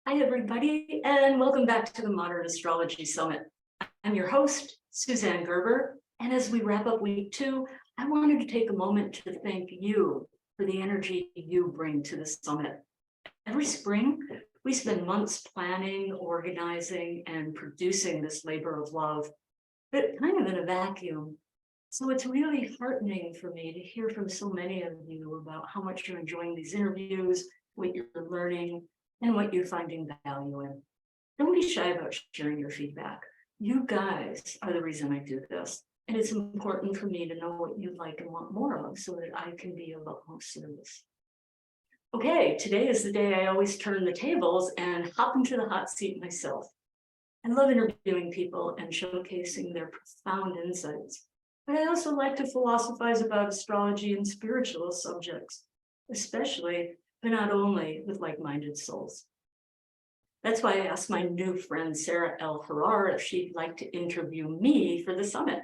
Hi, everybody, and welcome back to the Modern Astrology Summit. I'm your host, Suzanne Gerber, and as we wrap up week 2, I wanted to take a moment to thank you for the energy you bring to the summit. Every spring, we spend months planning, organizing, and producing this labor of love, but kind of in a vacuum. So it's really heartening for me to hear from so many of you about how much you're enjoying these interviews, what you're learning, and what you're finding value in. Don't be shy about sharing your feedback. You guys are the reason I do this. And it's important for me to know what you like and want more of so that I can be of utmost service. Okay, today is the day I always turn the tables and hop into the hot seat myself. I love interviewing people and showcasing their profound insights. But I also like to philosophize about astrology and spiritual subjects, especially, but not only, with like-minded souls. That's why I asked my new friend, Sarah L. Harrar, if she'd like to interview me for the summit.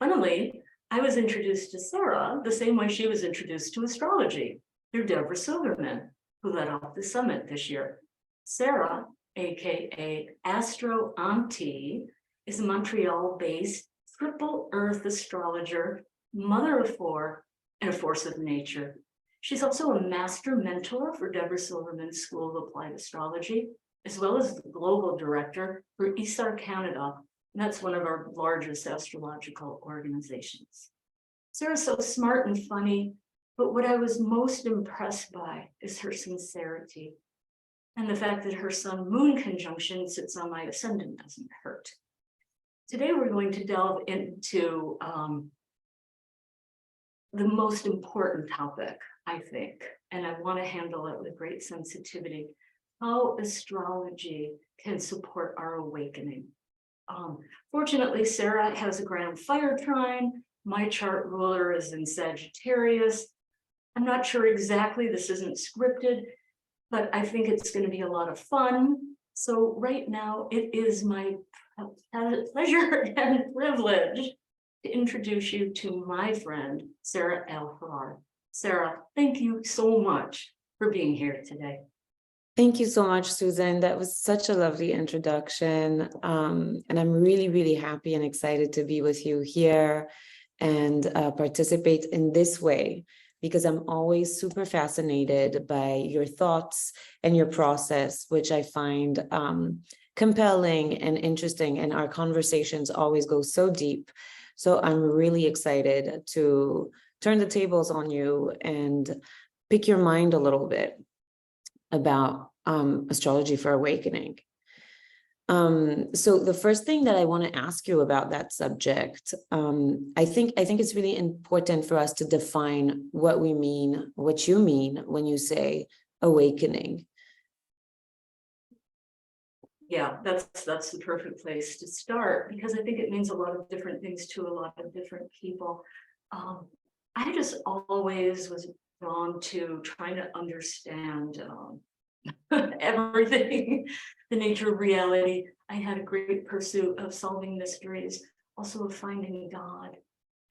Funnily, I was introduced to Sarah the same way she was introduced to astrology, through Deborah Silverman, who led off the summit this year. Sarah, aka Astro Auntie, is a Montreal-based triple Earth astrologer, mother of 4, and a force of nature. She's also a master mentor for Deborah Silverman's School of Applied Astrology, as well as the global director for ISAR Canada, and that's one of our largest astrological organizations. Sarah's so smart and funny, but what I was most impressed by is her sincerity, and the fact that her sun-moon conjunction sits on my ascendant doesn't hurt. Today, we're going to delve into the most important topic, I think, and I want to handle it with great sensitivity: how astrology can support our awakening. Fortunately, Sarah has a grand fire trine. My chart ruler is in Sagittarius. I'm not sure exactly, this isn't scripted, but I think it's going to be a lot of fun. So right now, it is my pleasure and privilege to introduce you to my friend, Sarah L. Harrar. Sarah, thank you so much for being here today. Thank you so much, Susan. That was such a lovely introduction. And I'm really, really happy and excited to be with you here and participate in this way, because I'm always super fascinated by your thoughts and your process, which I find compelling and interesting. And our conversations always go so deep. So I'm really excited to turn the tables on you and pick your mind a little bit about astrology for awakening. So the first thing that I want to ask you about that subject, I think it's really important for us to define what we mean, what you mean when you say awakening. Yeah, that's the perfect place to start, because I think it means a lot of different things to a lot of different people. I just always was drawn to trying to understand everything, the nature of reality. I had a great pursuit of solving mysteries, also of finding God.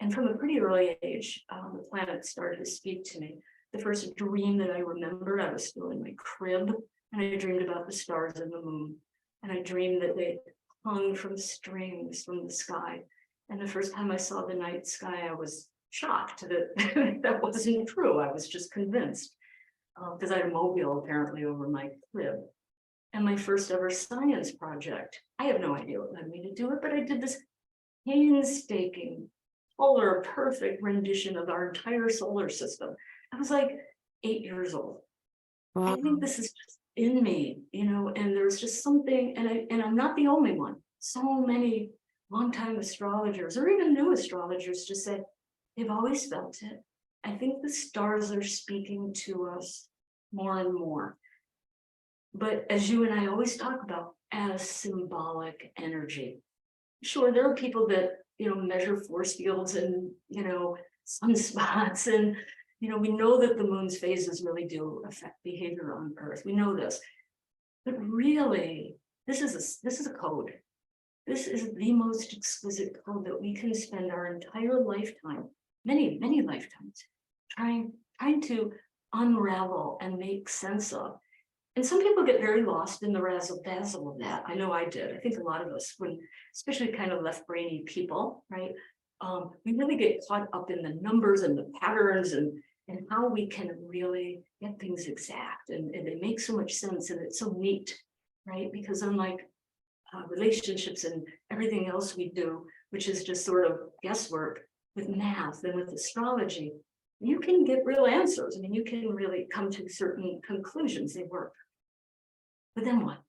And from a pretty early age, the planets started to speak to me. The first dream that I remember, I was still in my crib, and I dreamed about the stars and the moon. And I dreamed that they hung from strings from the sky. And the first time I saw the night sky, I was shocked that that wasn't true. I was just convinced, because I had a mobile apparently over my crib. And my first ever science project, I have no idea what led me to do it, but I did this painstaking, polar, perfect rendition of our entire solar system. I was like 8 years old. Wow. I think this is just in me, and there's just something, and I'm not the only one. So many longtime astrologers or even new astrologers just say they've always felt it. I think the stars are speaking to us more and more. But as you and I always talk about, as symbolic energy. Sure, there are people that, measure force fields and, sunspots, and, we know that the moon's phases really do affect behavior on Earth. We know this. But really, this is a code. This is the most exquisite code that we can spend our entire lifetime, many, many lifetimes, trying to unravel and make sense of. And some people get very lost in the razzle dazzle of that. I know I did. I think a lot of us, when especially kind of left brainy people, right? We really get caught up in the numbers and the patterns and how we can really get things exact. And they make so much sense and it's so neat, right? Because unlike relationships and everything else we do, which is just sort of guesswork, with math and with astrology, you can get real answers. I mean, you can really come to certain conclusions. They work. But then what?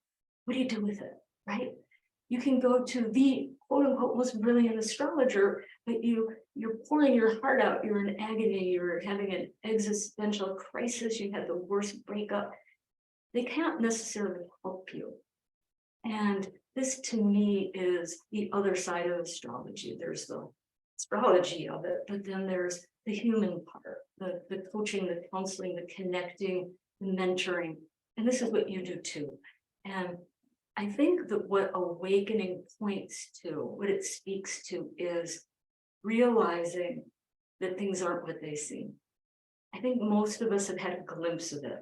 What do you do with it, right? You can go to the quote unquote most brilliant astrologer, but you're pouring your heart out. You're in agony. You're having an existential crisis. You had the worst breakup. They can't necessarily help you. And this to me is the other side of astrology. There's the astrology of it, but then there's the human part, the coaching, the counseling, the connecting, the mentoring. And this is what you do too. And I think that what awakening points to, what it speaks to, is realizing that things aren't what they seem. I think most of us have had a glimpse of it.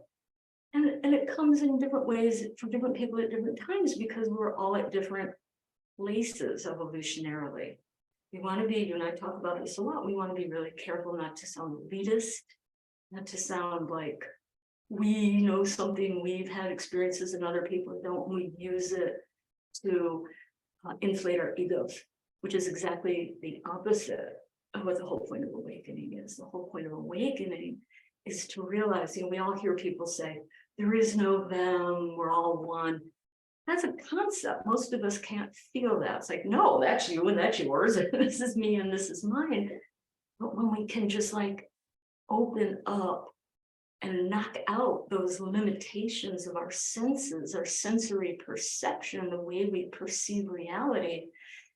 And it comes in different ways for different people at different times because we're all at different places evolutionarily. We want to be, you and I talk about this a lot, we want to be really careful not to sound elitist, not to sound like we know something, we've had experiences and other people don't, we use it to inflate our egos, which is exactly the opposite of what the whole point of awakening is. The whole point of awakening is to realize, we all hear people say, there is no them, we're all one. That's a concept. Most of us can't feel that. It's like, no, that's you and that's yours. And this is me and this is mine. But when we can just like open up and knock out those limitations of our senses, our sensory perception, the way we perceive reality,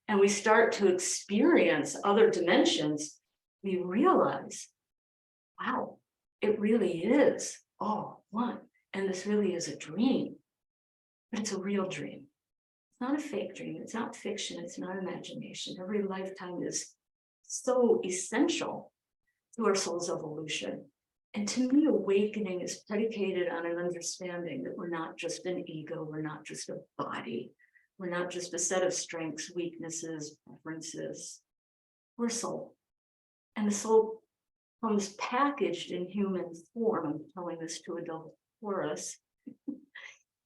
and we start to experience other dimensions, we realize, wow, it really is all one. And this really is a dream, but it's a real dream. It's not a fake dream. It's not fiction. It's not imagination. Every lifetime is so essential to our soul's evolution. And to me, awakening is predicated on an understanding that we're not just an ego. We're not just a body. We're not just a set of strengths, weaknesses, preferences. We're soul. And the soul comes packaged in human form. I'm telling this to adult Taurus,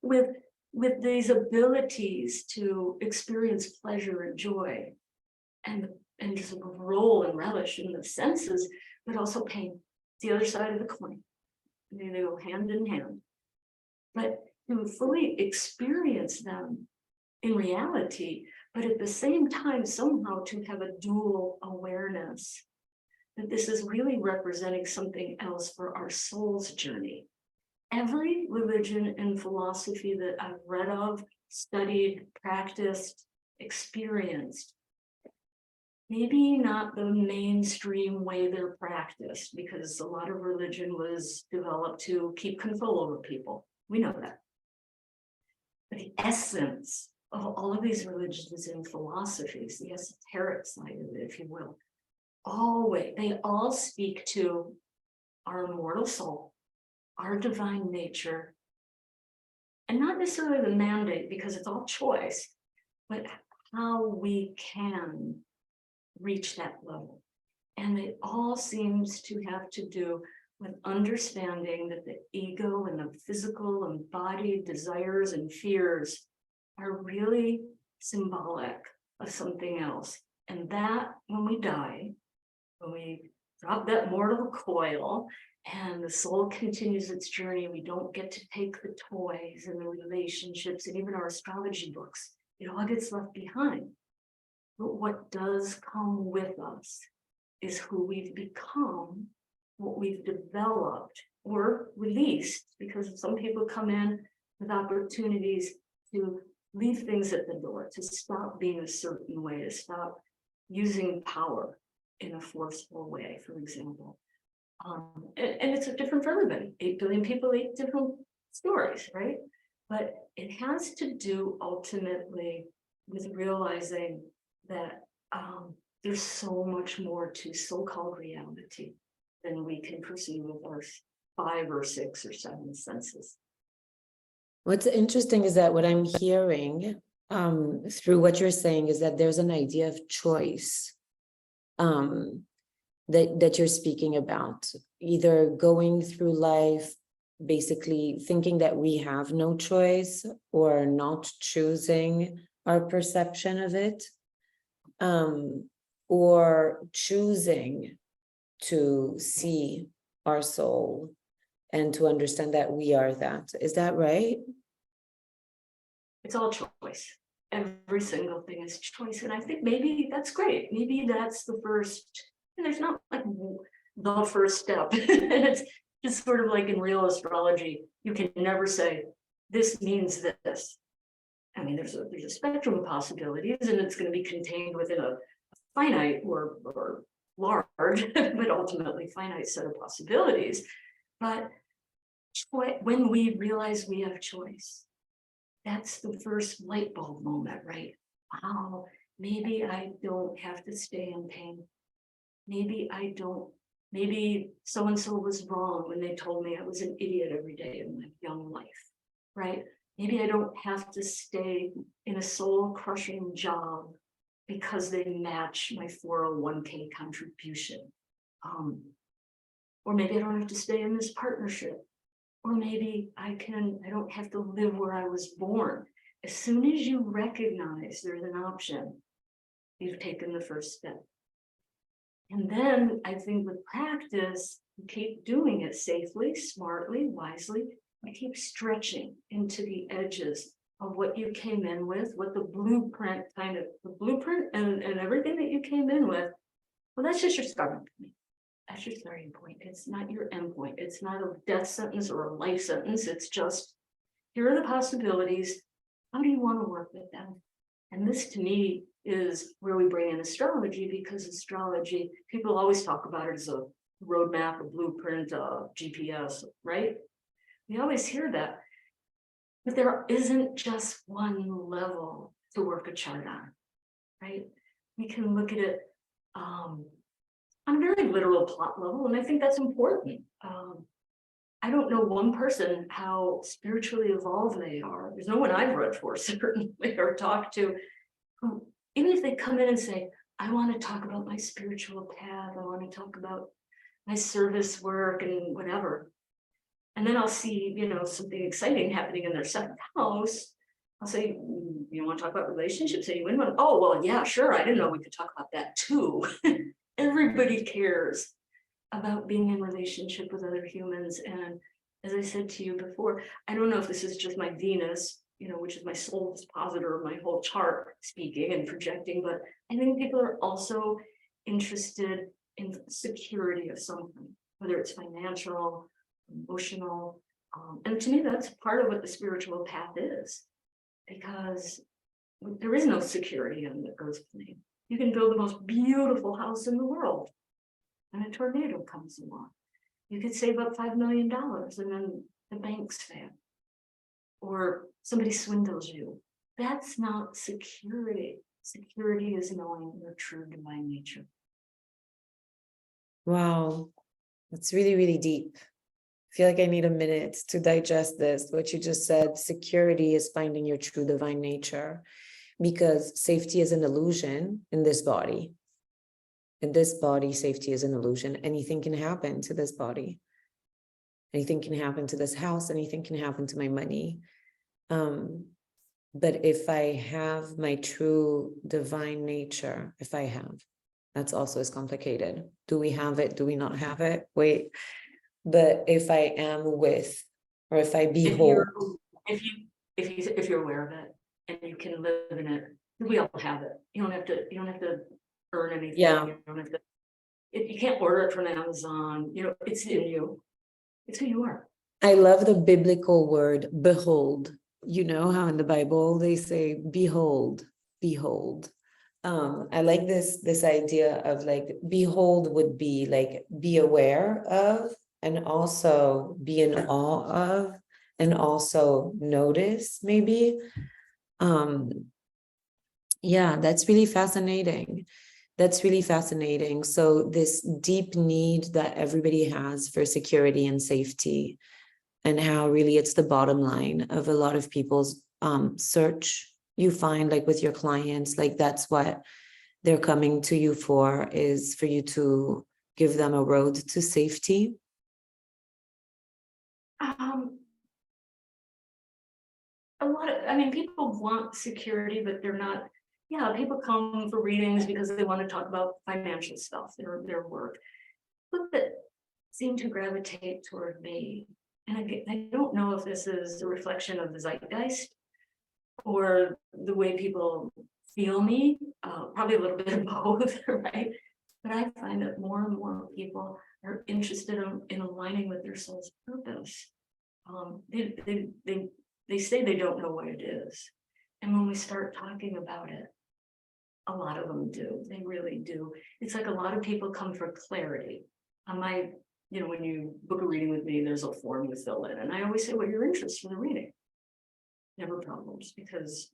with these abilities to experience pleasure and joy and just roll and relish in the senses, but also pain. The other side of the coin. They go hand in hand. But to fully experience them in reality, but at the same time, somehow to have a dual awareness that this is really representing something else for our soul's journey. Every religion and philosophy that I've read of, studied, practiced, experienced, maybe not the mainstream way they're practiced, because a lot of religion was developed to keep control over people. We know that. But the essence of all of these religions and philosophies, the esoteric side of it, if you will, they all speak to our immortal soul, our divine nature, and not necessarily the mandate, because it's all choice, but how we can reach that level. And it all seems to have to do with understanding that the ego and the physical and body desires and fears are really symbolic of something else. And that when we die, when we drop that mortal coil and the soul continues its journey, we don't get to take the toys and the relationships and even our astrology books. It all gets left behind. But what does come with us is who we've become, what we've developed or released, because some people come in with opportunities to leave things at the door, to stop being a certain way, to stop using power in a forceful way, for example. And it's different for everybody. 8 billion people, 8 different stories, right? But it has to do ultimately with realizing that there's so much more to so-called reality than we can perceive with our 5 or 6 or 7 senses. What's interesting is that what I'm hearing through what you're saying is that there's an idea of choice that you're speaking about, either going through life basically thinking that we have no choice or not choosing our perception of it, or choosing to see our soul and to understand that we are that. Is that right? It's all choice. Every single thing is choice. And I think maybe that's great. Maybe that's the first, and there's not like the first step. And it's just sort of like in real astrology, you can never say, this means this. I mean, there's a spectrum of possibilities, and it's going to be contained within a finite or large, but ultimately finite set of possibilities. But when we realize we have choice, that's the first light bulb moment, right? Wow, maybe I don't have to stay in pain. Maybe I don't, maybe so-and-so was wrong when they told me I was an idiot every day in my young life, right? Maybe I don't have to stay in a soul-crushing job because they match my 401k contribution. Or maybe I don't have to stay in this partnership. Or maybe I don't have to live where I was born. As soon as you recognize there's an option, you've taken the first step. And then I think with practice, you keep doing it safely, smartly, wisely. You keep stretching into the edges of what you came in with, what the blueprint and everything that you came in with. Well, that's just your starting point. That's your starting point. It's not your end point. It's not a death sentence or a life sentence. It's just, here are the possibilities. How do you want to work with them? And this to me is where we bring in astrology, because astrology, people always talk about it as a roadmap, a blueprint, a GPS, right? We always hear that. But there isn't just one level to work a chart on, right? We can look at it on a very literal plot level, and I think that's important. I don't know one person how spiritually evolved they are. There's no one I've read for, certainly, or talked to, who, even if they come in and say, I want to talk about my spiritual path, I want to talk about my service work and whatever. And then I'll see, something exciting happening in their seventh house. I'll say, you want to talk about relationships? And you win one. Oh, well, yeah, sure. I didn't know we could talk about that too. Everybody cares about being in relationship with other humans. And as I said to you before, I don't know if this is just my Venus, which is my soul dispositor of my whole chart speaking and projecting, but I think people are also interested in security of something, whether it's financial, emotional. And to me, that's part of what the spiritual path is, because there is no security on the earth plane. You can build the most beautiful house in the world, and a tornado comes along. You could save up $5 million, and then the banks fail, or somebody swindles you. That's not security. Security is knowing your true divine nature. Wow, that's really, really deep. I feel like I need a minute to digest this. What you just said, security is finding your true divine nature, because safety is an illusion in this body. In this body, safety is an illusion. Anything can happen to this body. Anything can happen to this house. Anything can happen to my money. But if I have my true divine nature, that's also as complicated. Do we have it? Do we not have it? Wait. But if I am with, or if I behold, if you're aware of it and you can live in it, we all have it. You don't have to earn anything. Yeah. You can't order it from Amazon. It's in you. It's who you are. I love the biblical word behold. You know how in the Bible they say behold, behold. I like this idea of like behold would be like be aware of, and also be in awe of, and also notice maybe. Yeah, that's really fascinating. That's really fascinating. So this deep need that everybody has for security and safety, and how really it's the bottom line of a lot of people's search. You find like with your clients, like that's what they're coming to you for, is for you to give them a road to safety. A lot of, I mean, people want security, but they're not, yeah, people come for readings because they want to talk about financial stuff, their work. But that seem to gravitate toward me. And I don't know if this is a reflection of the zeitgeist or the way people feel me, probably a little bit of both, right? But I find that more and more people are interested in aligning with their soul's purpose. They say they don't know what it is. And when we start talking about it, a lot of them do. They really do. It's like a lot of people come for clarity. On my, when you book a reading with me, there's a form you fill in. And I always say what your interest in the reading. Never problems, because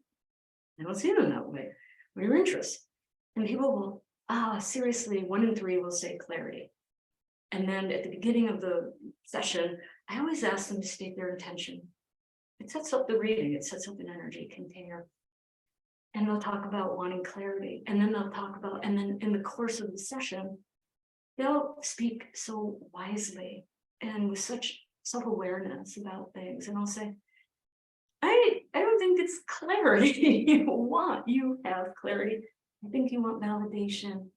I don't see them that way. What are your interests? And people will, seriously, 1 in 3 will say clarity. And then at the beginning of the session, I always ask them to state their intention. It sets up the reading, it sets up an energy container. And they'll talk about wanting clarity. And then they'll talk about, and then in the course of the session, they'll speak so wisely and with such self-awareness about things. And I'll say, I don't think it's clarity you want. You have clarity. I think you want validation.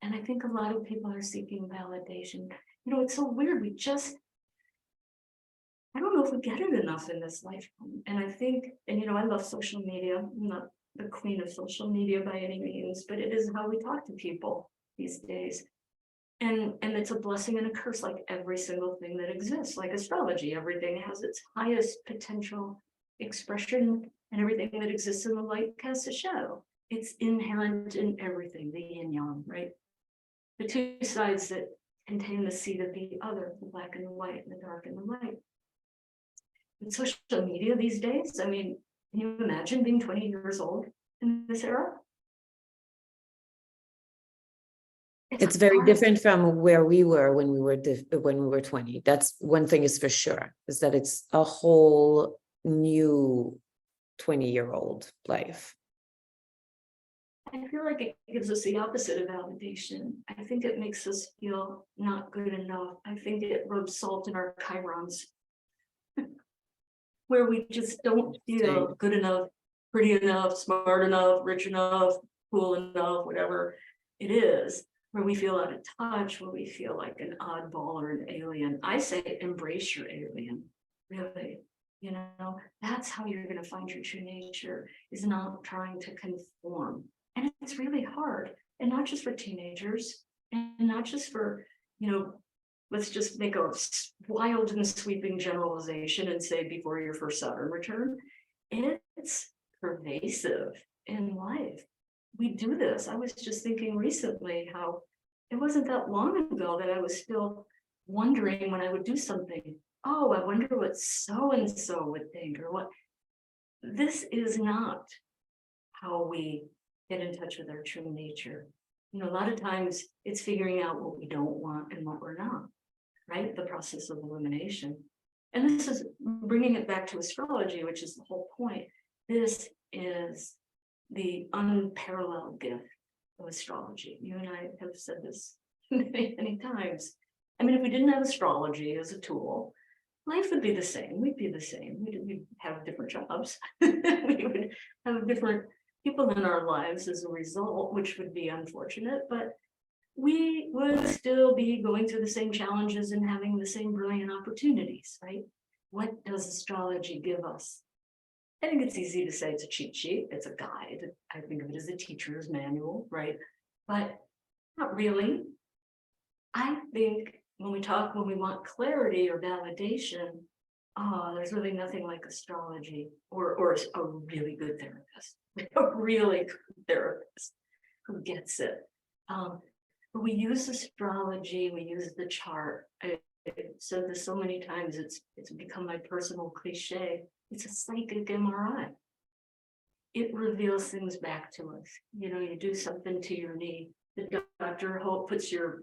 And I think a lot of people are seeking validation. It's so weird. I don't know if we get it enough in this lifetime. And I think, I love social media. I'm not the queen of social media by any means, but it is how we talk to people these days. And it's a blessing and a curse, like every single thing that exists, like astrology. Everything has its highest potential expression, and everything that exists in the light casts a shadow. It's inherent in everything, the yin yang, right? The two sides that contain the seed of the other, the black and the white, and the dark and the light. With social media these days, I mean, can you imagine being 20 years old in this era? It's very different from where we were when we were 20. That's one thing is for sure, is that it's a whole new 20-year-old life. I feel like it gives us the opposite of validation. I think it makes us feel not good enough. I think it rubs salt in our chirons, where we just don't feel good enough, pretty enough, smart enough, rich enough, cool enough, whatever it is, where we feel out of touch, where we feel like an oddball or an alien. I say embrace your alien, really. That's how you're going to find your true nature, is not trying to conform. And it's really hard, and not just for teenagers, and not just for, let's just make a wild and sweeping generalization and say before your first Saturn return. It's pervasive in life. We do this. I was just thinking recently how it wasn't that long ago that I was still wondering when I would do something, oh, I wonder what so-and-so would think, or what. This is not how we get in touch with our true nature. A lot of times it's figuring out what we don't want and what we're not, right? The process of elimination. And this is bringing it back to astrology, which is the whole point. This is the unparalleled gift of astrology. You and I have said this many, many times. I mean, if we didn't have astrology as a tool, life would be the same. We'd be the same. We'd have different jobs. We would have different people in our lives as a result, which would be unfortunate, but we would still be going through the same challenges and having the same brilliant opportunities, right? What does astrology give us? I think it's easy to say it's a cheat sheet. It's a guide. I think of it as a teacher's manual, right? But not really. I think when we want clarity or validation, there's really nothing like astrology or a really good therapist, a really good therapist who gets it. But we use astrology, we use the chart. I've said this so many times, it's become my personal cliche. It's a psychic MRI. It reveals things back to us. You do something to your knee. The doctor puts your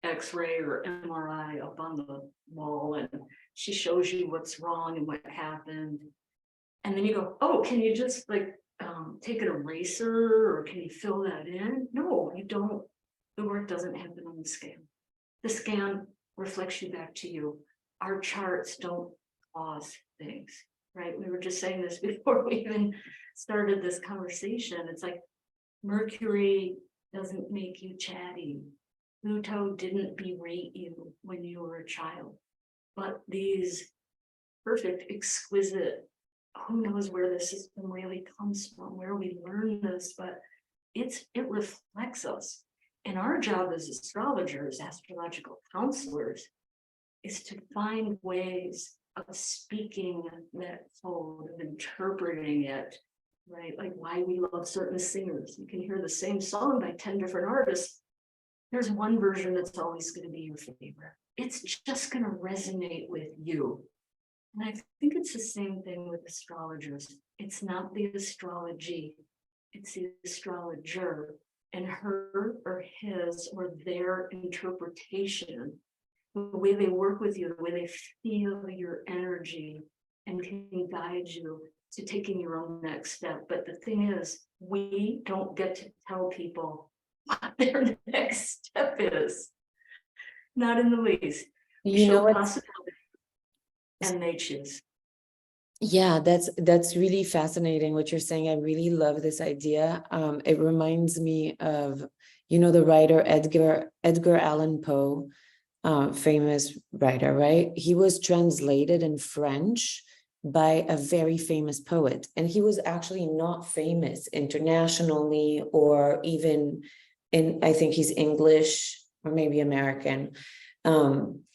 X-ray or MRI up on the wall, and she shows you what's wrong and what happened. And then you go, oh, can you just like take an eraser, or can you fill that in? No, you don't. The work doesn't happen on the scan. The scan reflects you back to you. Our charts don't cause things, right? We were just saying this before we even started this conversation. It's like Mercury doesn't make you chatty. Pluto didn't berate you when you were a child. But these perfect, exquisite, who knows where this system really comes from, where we learn this, but it reflects us. And our job as astrologers, astrological counselors, is to find ways of speaking that code, of interpreting it, right? Like why we love certain singers. You can hear the same song by 10 different artists. There's one version that's always going to be your favorite. It's just going to resonate with you. And I think it's the same thing with astrologers. It's not the astrology, it's the astrologer and her or his or their interpretation, the way they work with you, the way they feel your energy and can guide you to taking your own next step. But the thing is, we don't get to tell people what their next step is. Not in the least. We You know show what? possibility and they choose. Yeah, that's really fascinating what you're saying. I really love this idea. It reminds me of, the writer Edgar Allan Poe, famous writer, right? He was translated in French by a very famous poet, and he was actually not famous internationally or even I think he's English or maybe American.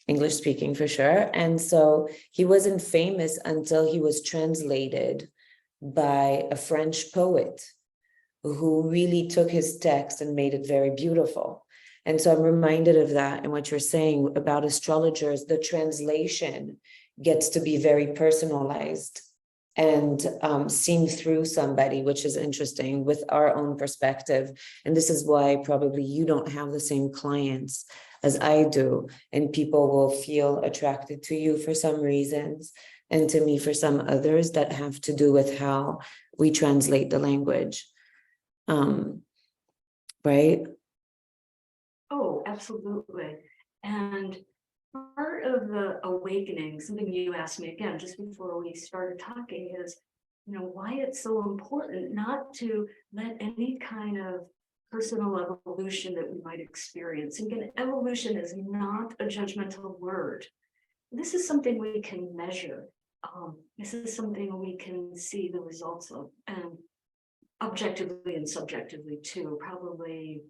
English speaking for sure. And so he wasn't famous until he was translated by a French poet who really took his text and made it very beautiful. And so I'm reminded of that and what you're saying about astrologers. The translation gets to be very personalized and seen through somebody, which is interesting with our own perspective. And this is why probably you don't have the same clients as I do, and people will feel attracted to you for some reasons and to me for some others that have to do with how we translate the language. Right? Oh, absolutely. And part of the awakening, something you asked me again just before we started talking, is why it's so important not to let any kind of personal evolution that we might experience. And again, evolution is not a judgmental word. This is something we can measure. This is something we can see the results of, and objectively and subjectively too, probably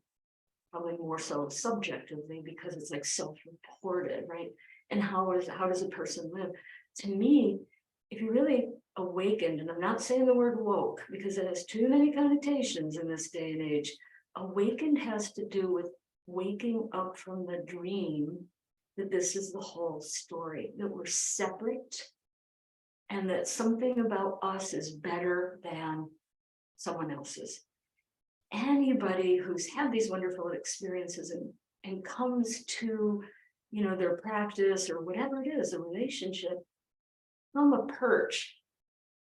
more so subjectively, because it's like self-reported, right? And how does a person live? To me, if you really awakened, and I'm not saying the word woke because it has too many connotations in this day and age. Awakened has to do with waking up from the dream that this is the whole story, that we're separate, and that something about us is better than someone else's. Anybody who's had these wonderful experiences and comes to their practice or whatever it is, a relationship from a perch,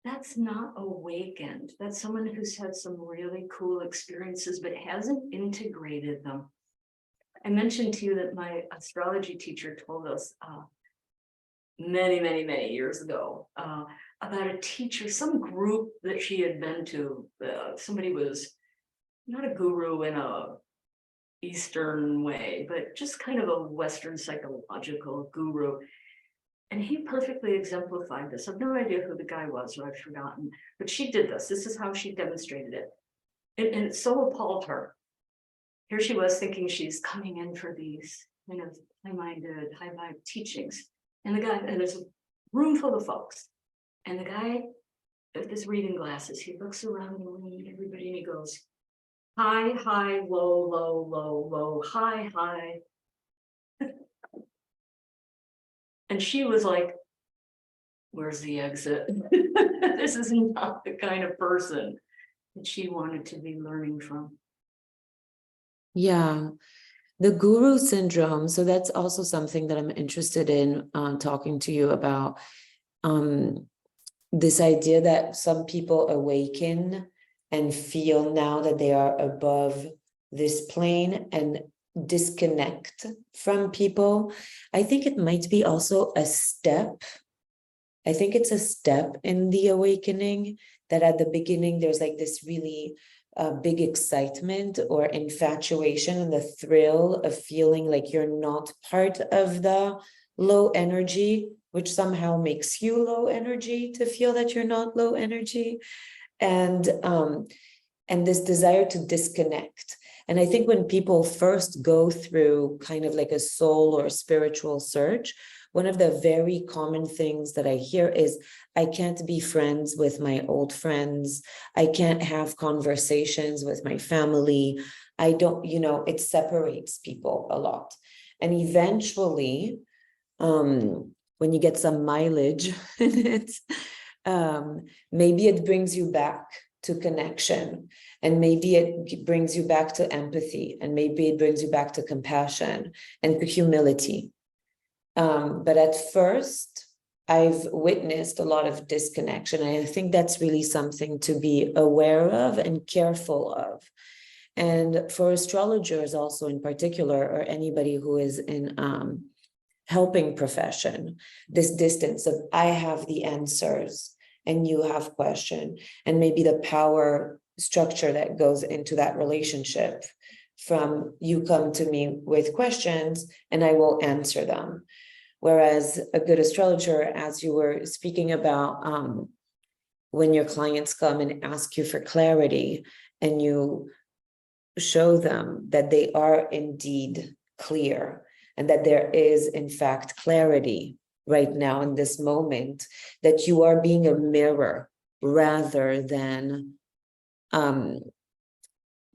that's not awakened. That's someone who's had some really cool experiences but hasn't integrated them. I mentioned to you that my astrology teacher told us many years ago about a teacher, some group that she had been to. Somebody was not a guru in a Eastern way, but just kind of a Western psychological guru. And he perfectly exemplified this. I have no idea who the guy was, or I've forgotten, but she did this. This is how she demonstrated it. And it so appalled her. Here she was thinking she's coming in for these kind of high-minded, high-vibe teachings. And there's a room full of folks. And the guy with his reading glasses, he looks around the room at everybody and he goes, high, high, low, low, low, low, high, high. And she was like, where's the exit? This is not the kind of person that she wanted to be learning from. Yeah. The guru syndrome. So that's also something that I'm interested in talking to you about. This idea that some people awaken and feel now that they are above this plane and disconnect from people. I think it might be also a step. I think it's a step in the awakening, that at the beginning there's like this really big excitement or infatuation and the thrill of feeling like you're not part of the low energy, which somehow makes you low energy to feel that you're not low energy, and this desire to disconnect. And I think when people first go through kind of like a soul or spiritual search, one of the very common things that I hear is, I can't be friends with my old friends. I can't have conversations with my family. I don't, it separates people a lot. And eventually, when you get some mileage in it, maybe it brings you back to connection, and maybe it brings you back to empathy, and maybe it brings you back to compassion and to humility. But at first, I've witnessed a lot of disconnection. And I think that's really something to be aware of and careful of. And for astrologers also in particular, or anybody who is in helping profession, this distance of, I have the answers and you have question, and maybe the power structure that goes into that relationship, from you come to me with questions and I will answer them. Whereas a good astrologer, as you were speaking about, when your clients come and ask you for clarity and you show them that they are indeed clear and that there is in fact clarity right now in this moment, that you are being a mirror rather than an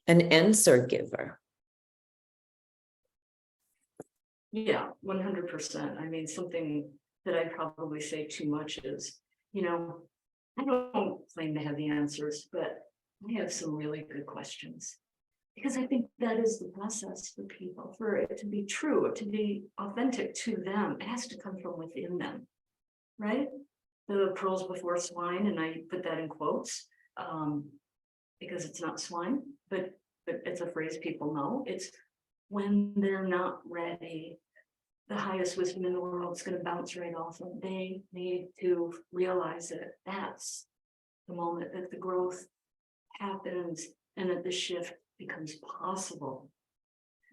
answer giver. Yeah, 100%. I mean, something that I probably say too much is, I don't claim to have the answers, but I have some really good questions. Because I think that is the process for people, for it to be true, to be authentic to them. It has to come from within them, right? The pearls before swine, and I put that in quotes, because it's not swine, but it's a phrase people know. It's when they're not ready, the highest wisdom in the world is going to bounce right off them. They need to realize that that's the moment that the growth happens and that the shift becomes possible.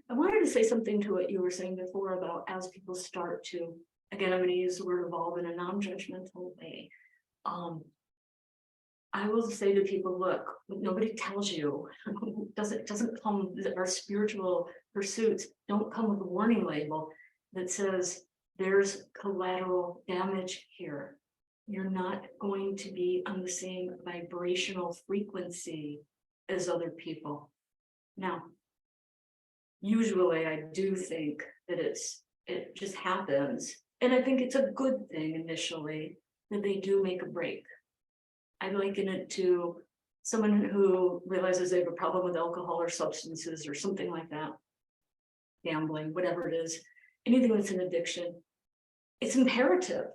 I wanted to say something to what you were saying before about, as people start to, again, I'm going to use the word evolve in a non-judgmental way. I will say to people, look, what nobody tells you, doesn't come, our spiritual pursuits don't come with a warning label that says there's collateral damage here. You're not going to be on the same vibrational frequency as other people. Now, usually I do think that it just happens. And I think it's a good thing initially that they do make a break. I liken it to someone who realizes they have a problem with alcohol or substances or something like that, gambling, whatever it is, anything that's an addiction. It's imperative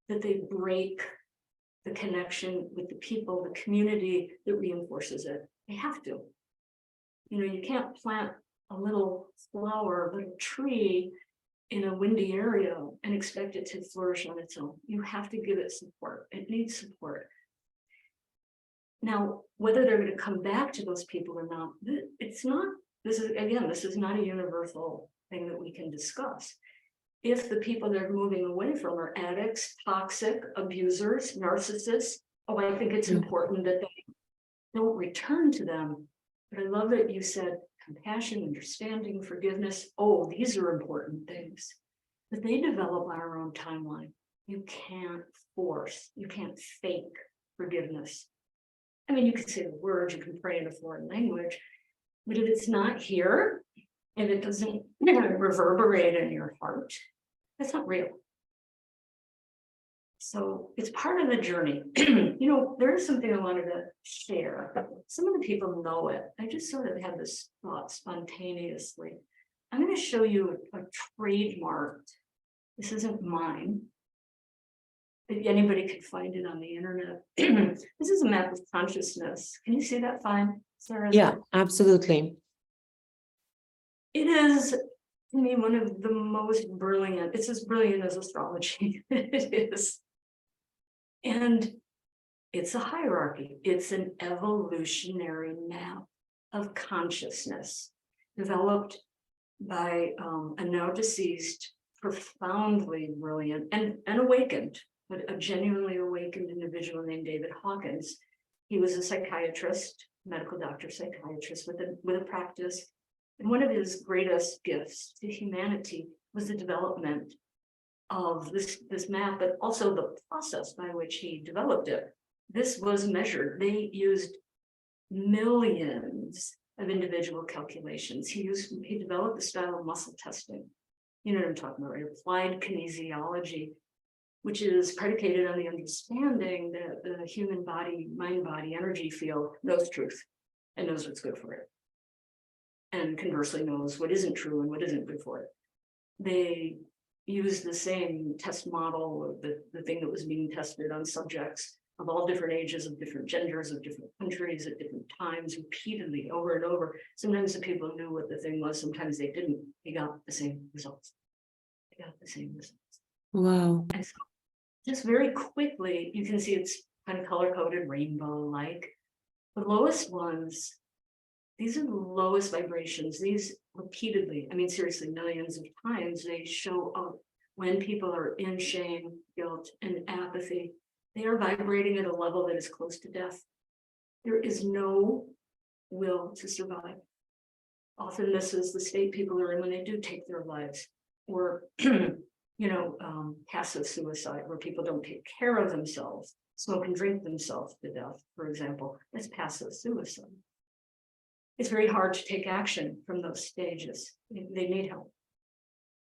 that they break the connection with the people, the community that reinforces it. They have to. You can't plant a little flower, a little tree in a windy area and expect it to flourish on its own. You have to give it support. It needs support. Now, whether they're going to come back to those people or not, this is not a universal thing that we can discuss. If the people they're moving away from are addicts, toxic, abusers, narcissists, I think it's important that they don't return to them. But I love that you said compassion, understanding, forgiveness. These are important things. But they develop on our own timeline. You can't fake forgiveness. I mean, you can say the words, you can pray in a foreign language, but if it's not here, and it doesn't reverberate in your heart, that's not real. So it's part of the journey. There is something I wanted to share. Some of the people know it. I just sort of had this thought spontaneously. I'm going to show you a trademark. This isn't mine. If anybody could find it on the internet. This is a map of consciousness. Can you see that fine, Sarah? Yeah, absolutely. It is, to me, one of the most brilliant. It's as brilliant as astrology. It is. And it's a hierarchy. It's an evolutionary map of consciousness developed by a now deceased, profoundly brilliant and awakened, but a genuinely awakened individual named David Hawkins. He was a psychiatrist, medical doctor, psychiatrist with a practice. And one of his greatest gifts to humanity was the development of this map, but also the process by which he developed it. This was measured. They used millions of individual calculations. He developed the style of muscle testing. You know what I'm talking about, right? Applied kinesiology, which is predicated on the understanding that the human body, mind-body energy field knows truth and knows what's good for it. And conversely knows what isn't true and what isn't good for it. They use the same test model, the thing that was being tested on subjects of all different ages, of different genders, of different countries at different times, repeatedly, over and over. Sometimes the people knew what the thing was, sometimes they didn't. They got the same results. They got the same results. Wow. And so just very quickly, you can see it's kind of color-coded, rainbow-like. The lowest ones, these are the lowest vibrations. These repeatedly, I mean, seriously, millions of times, they show up when people are in shame, guilt, and apathy. They are vibrating at a level that is close to death. There is no will to survive. Often this is the state people are in when they do take their lives, or passive suicide, where people don't take care of themselves, smoke and drink themselves to death, for example. That's passive suicide. It's very hard to take action from those stages. They need help.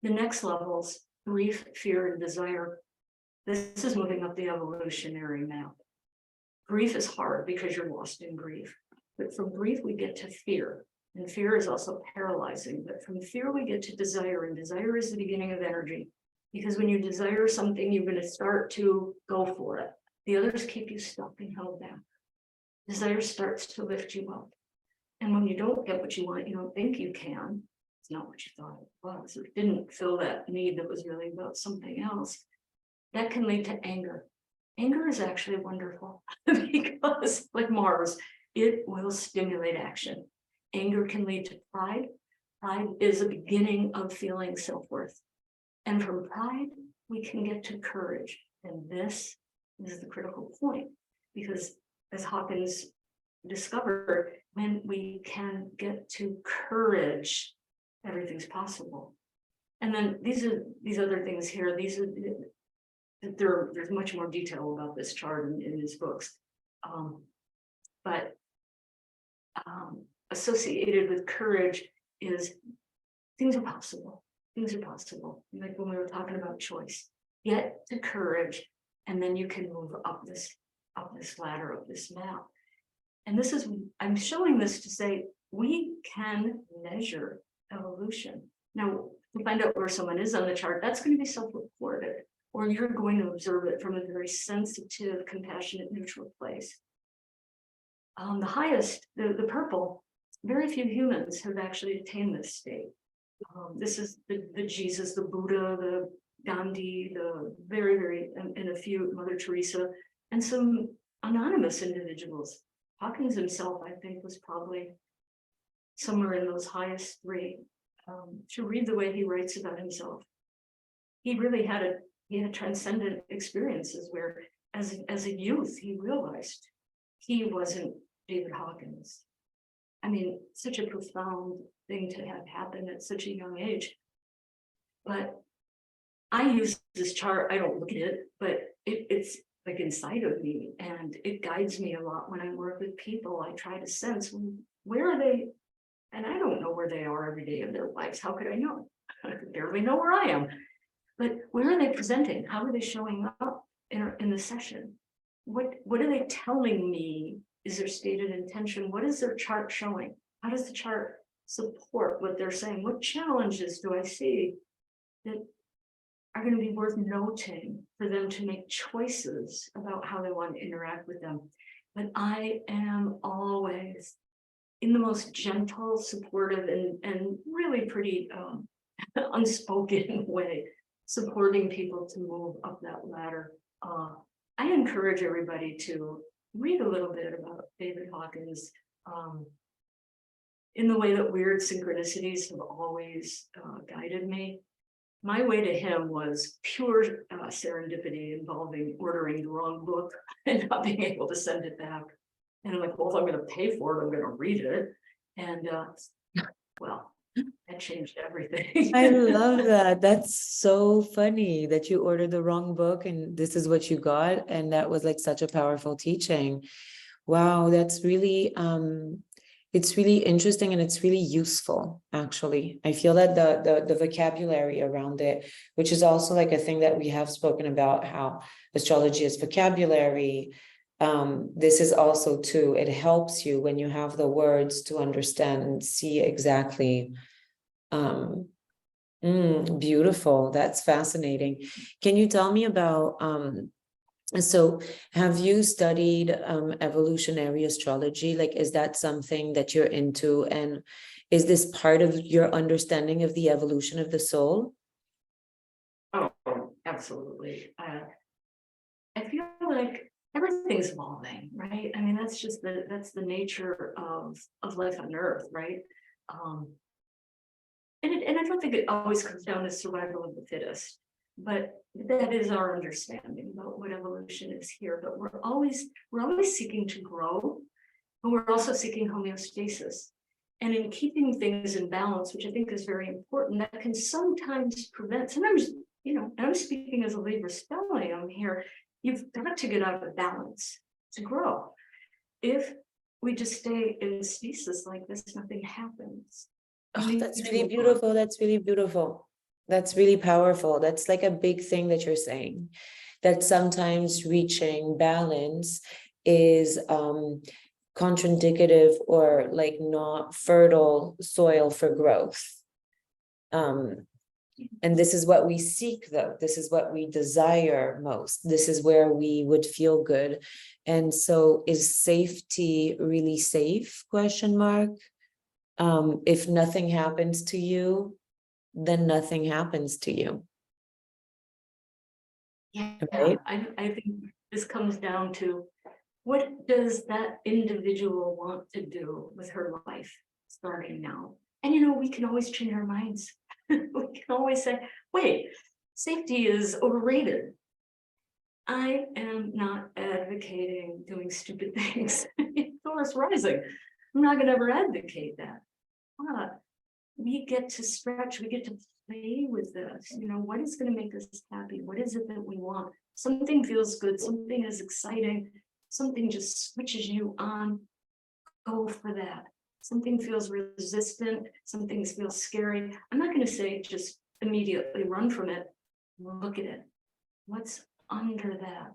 The next levels, grief, fear, and desire. This is moving up the evolutionary map. Grief is hard because you're lost in grief. But from grief, we get to fear. And fear is also paralyzing. But from fear, we get to desire. And desire is the beginning of energy. Because when you desire something, you're going to start to go for it. The others keep you stuck and held back. Desire starts to lift you up. And when you don't get what you want, you don't think you can. It's not what you thought it was. It didn't fill that need that was really about something else. That can lead to anger. Anger is actually wonderful because, like Mars, it will stimulate action. Anger can lead to pride. Pride is a beginning of feeling self-worth. And from pride, we can get to courage. And this is the critical point, because as Hawkins discovered, when we can get to courage, everything's possible. And then these other things here, there's much more detail about this chart in his books. But associated with courage is things are possible. Things are possible. Like when we were talking about choice, get to courage, and then you can move up this ladder, up this map. And I'm showing this to say we can measure evolution. Now, to find out where someone is on the chart, that's going to be self-reported, or you're going to observe it from a very sensitive, compassionate, neutral place. The highest, the purple, very few humans have actually attained this state. This is the Jesus, the Buddha, the Gandhi, the very, and a few, Mother Teresa, and some anonymous individuals. Hawkins himself, I think, was probably somewhere in those highest three. To read the way he writes about himself, he really had transcendent experiences where, as a youth, he realized he wasn't David Hawkins. I mean, such a profound thing to have happen at such a young age. But I use this chart. I don't look at it, but it's like inside of me, and it guides me a lot when I work with people. I try to sense, where are they? And I don't know where they are every day of their lives. How could I know? I barely know where I am. But where are they presenting? How are they showing up in the session? What are they telling me is their stated intention? What is their chart showing? How does the chart support what they're saying? What challenges do I see that are going to be worth noting for them to make choices about how they want to interact with them? But I am always in the most gentle, supportive, and really pretty unspoken way, supporting people to move up that ladder. I encourage everybody to read a little bit about David Hawkins, in the way that weird synchronicities have always guided me. My way to him was pure serendipity involving ordering the wrong book and not being able to send it back. And I'm like, well, if I'm going to pay for it, I'm going to read it. And well, that changed everything. I love that. That's so funny that you ordered the wrong book and this is what you got. And that was like such a powerful teaching. Wow, that's really it's really interesting and it's really useful, actually. I feel that the vocabulary around it, which is also like a thing that we have spoken about, how astrology is vocabulary. This is also too, it helps you when you have the words to understand and see exactly. Beautiful. That's fascinating. Can you tell me about so have you studied evolutionary astrology? Like, is that something that you're into? And is this part of your understanding of the evolution of the soul? Oh, absolutely. I feel like everything's evolving, right? I mean, that's just that's the nature of life on Earth, right? And I don't think it always comes down to survival of the fittest, but that is our understanding about what evolution is here. But we're always seeking to grow, but we're also seeking homeostasis. And in keeping things in balance, which I think is very important, that can sometimes prevent, sometimes, you know, and I'm speaking as a Libra stellium here, you've got to get out of balance to grow. If we just stay in stasis like this, nothing happens. Oh, that's really beautiful. That's really beautiful. That's really powerful. That's like a big thing that you're saying, that sometimes reaching balance is contraindicative or like not fertile soil for growth. And this is what we seek, though. This is what we desire most. This is where we would feel good. And so is safety really safe? Question mark. If nothing happens to you, then nothing happens to you. Yeah, right? I think this comes down to, what does that individual want to do with her life starting now? And you know, we can always change our minds. We can always say, wait, safety is overrated. I am not advocating doing stupid things. Taurus rising. I'm not going to ever advocate that. But we get to stretch, we get to play with this. You know, what is going to make us happy? What is it that we want? Something feels good, something is exciting, something just switches you on. Go for that. Something feels resistant, something feels scary. I'm not going to say just immediately run from it. Look at it. What's under that?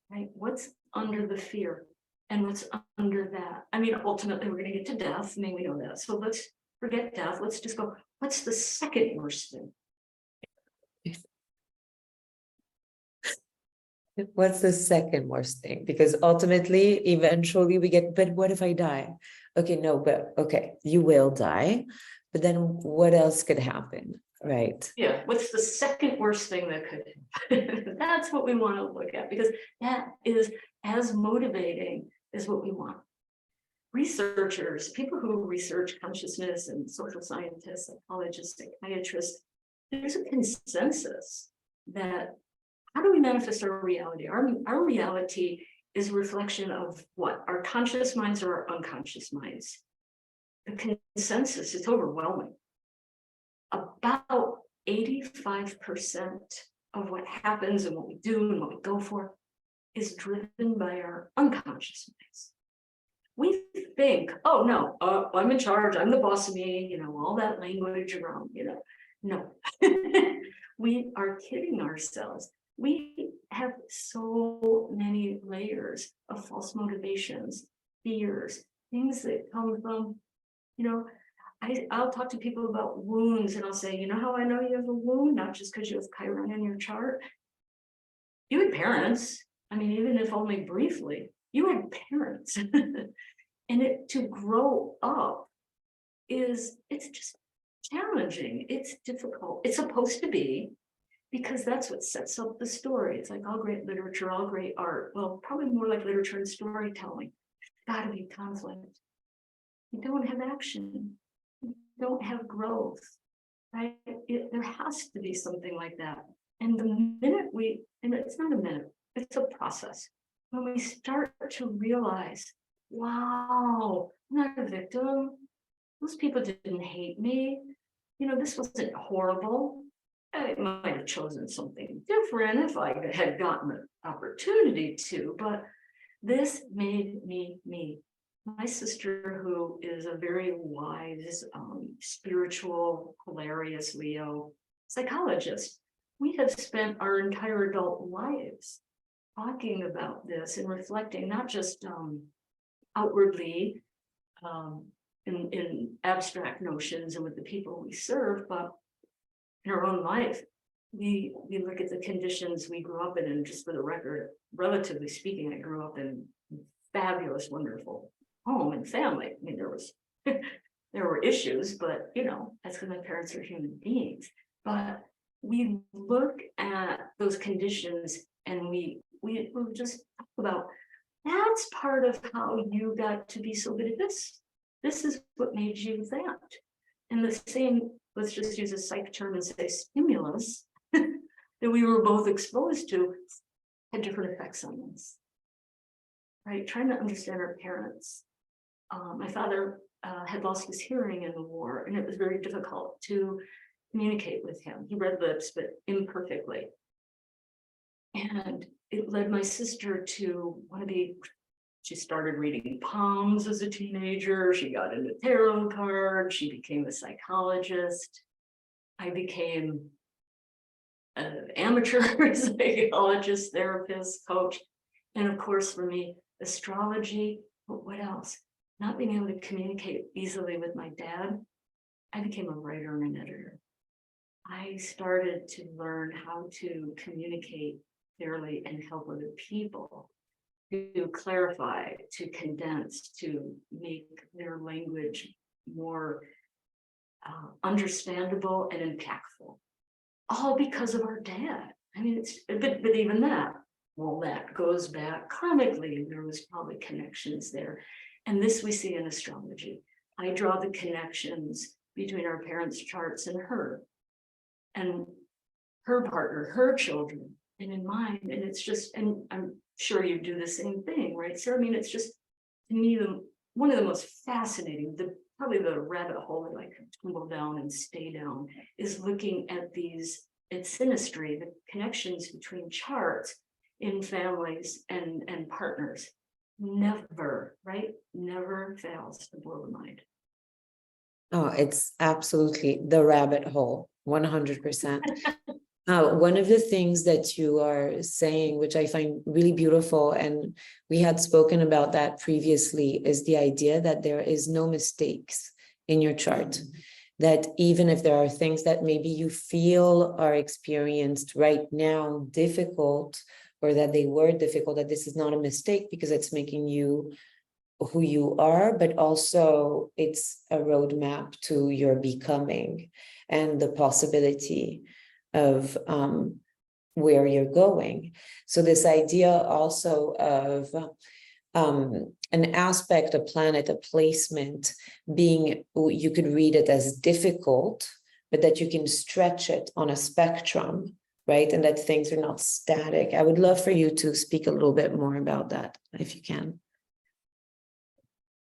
Right? What's under the fear? And what's under that? I mean, ultimately, we're going to get to death. I mean, we know that. So let's forget death. Let's just go, what's the second worst thing? What's the second worst thing? Because ultimately, eventually we get, but what if I die? Okay, no, but okay, you will die. But then what else could happen? Right. Yeah, what's the second worst thing that could happen? That's what we want to look at, because that is as motivating as what we want. Researchers, people who research consciousness, and social scientists, psychologists, psychiatrists, there's a consensus that how do we manifest our reality? Our reality is a reflection of what? Our conscious minds or our unconscious minds. The consensus is overwhelming. About 85% of what happens and what we do and what we go for is driven by our unconscious minds. We think, oh no, I'm in charge, I'm the boss of me, you know, all that language around, you know. No, we are kidding ourselves. We have so many layers of false motivations, fears, things that come from, you know, I'll talk to people about wounds, and I'll say, you know how I know you have a wound? Not just because you have Chiron in your chart. You had parents. I mean, even if only briefly, you had parents. And to grow up it's just challenging. It's difficult. It's supposed to be, because that's what sets up the story. It's like all great literature, all great art. Well, probably more like literature and storytelling. Gotta be conflict. You don't have action. You don't have growth, right? There has to be something like that. And the minute and it's not a minute, it's a process. When we start to realize, wow, I'm not a victim. Those people didn't hate me. This wasn't horrible. I might have chosen something different if I had gotten an opportunity to, but this made me me. My sister, who is a very wise, spiritual, hilarious Leo psychologist, we have spent our entire adult lives talking about this and reflecting, not just outwardly in abstract notions and with the people we serve, but in our own life. We look at the conditions we grew up in, and just for the record, relatively speaking, I grew up in fabulous, wonderful home and family. I mean, there were issues, but that's because my parents are human beings. But we look at those conditions and we just talk about, that's part of how you got to be so good at this. This is what made you that. And the same, let's just use a psych term and say stimulus that we were both exposed to had different effects on us. Right? Trying to understand our parents. My father had lost his hearing in the war, and it was very difficult to communicate with him. He read lips, but imperfectly. And it led my sister to want to be, she started reading palms as a teenager. She got into tarot cards. She became a psychologist. I became an amateur psychologist, therapist, coach. And of course, for me, astrology, but what else? Not being able to communicate easily with my dad, I became a writer and an editor. I started to learn how to communicate clearly and help other people, to clarify, to condense, to make their language more understandable and impactful. All because of our dad. I mean, but even that, well, that goes back karmically. There was probably connections there. And this we see in astrology. I draw the connections between our parents' charts and her partner, her children, and in mine. And it's just, and I'm sure you do the same thing, right, Sarah? I mean, it's just, to me, one of the most fascinating, probably the rabbit hole that I could tumble down and stay down, is looking at it's synastry, the connections between charts in families and partners. Never, right? Never fails to blow the mind. Oh, it's absolutely the rabbit hole, 100%. One of the things that you are saying, which I find really beautiful, and we had spoken about that previously, is the idea that there is no mistakes in your chart. That even if there are things that maybe you feel are experienced right now difficult, or that they were difficult, that this is not a mistake because it's making you who you are, but also it's a roadmap to your becoming and the possibility of where you're going. So this idea also of an aspect, a planet, a placement being, you could read it as difficult, but that you can stretch it on a spectrum, right? And that things are not static. I would love for you to speak a little bit more about that, if you can.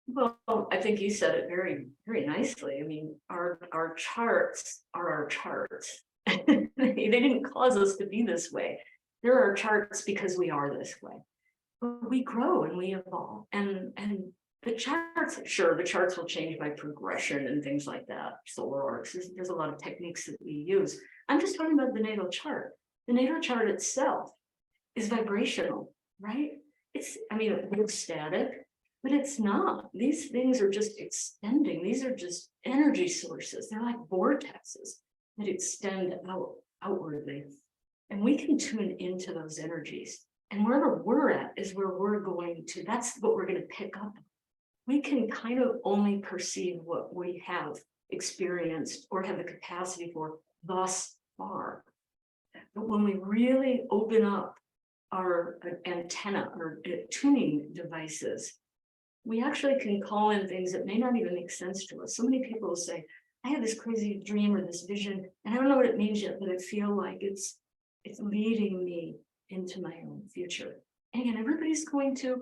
Well, I think you said it very, very nicely. I mean, our charts are our charts. They didn't cause us to be this way. There are charts because we are this way. But we grow and we evolve. And the charts, sure, the charts will change by progression and things like that. Solar arcs, there's a lot of techniques that we use. I'm just talking about the natal chart. The natal chart itself is vibrational, right? It's static. But it's not. These things are just extending. These are just energy sources. They're like vortexes that extend outwardly. And we can tune into those energies. And wherever we're at is where we're going to, that's what we're going to pick up. We can kind of only perceive what we have experienced or have the capacity for thus far. But when we really open up our antenna or tuning devices, we actually can call in things that may not even make sense to us. So many people will say, I had this crazy dream or this vision, and I don't know what it means yet, but I feel like it's leading me into my own future. And again, everybody's going to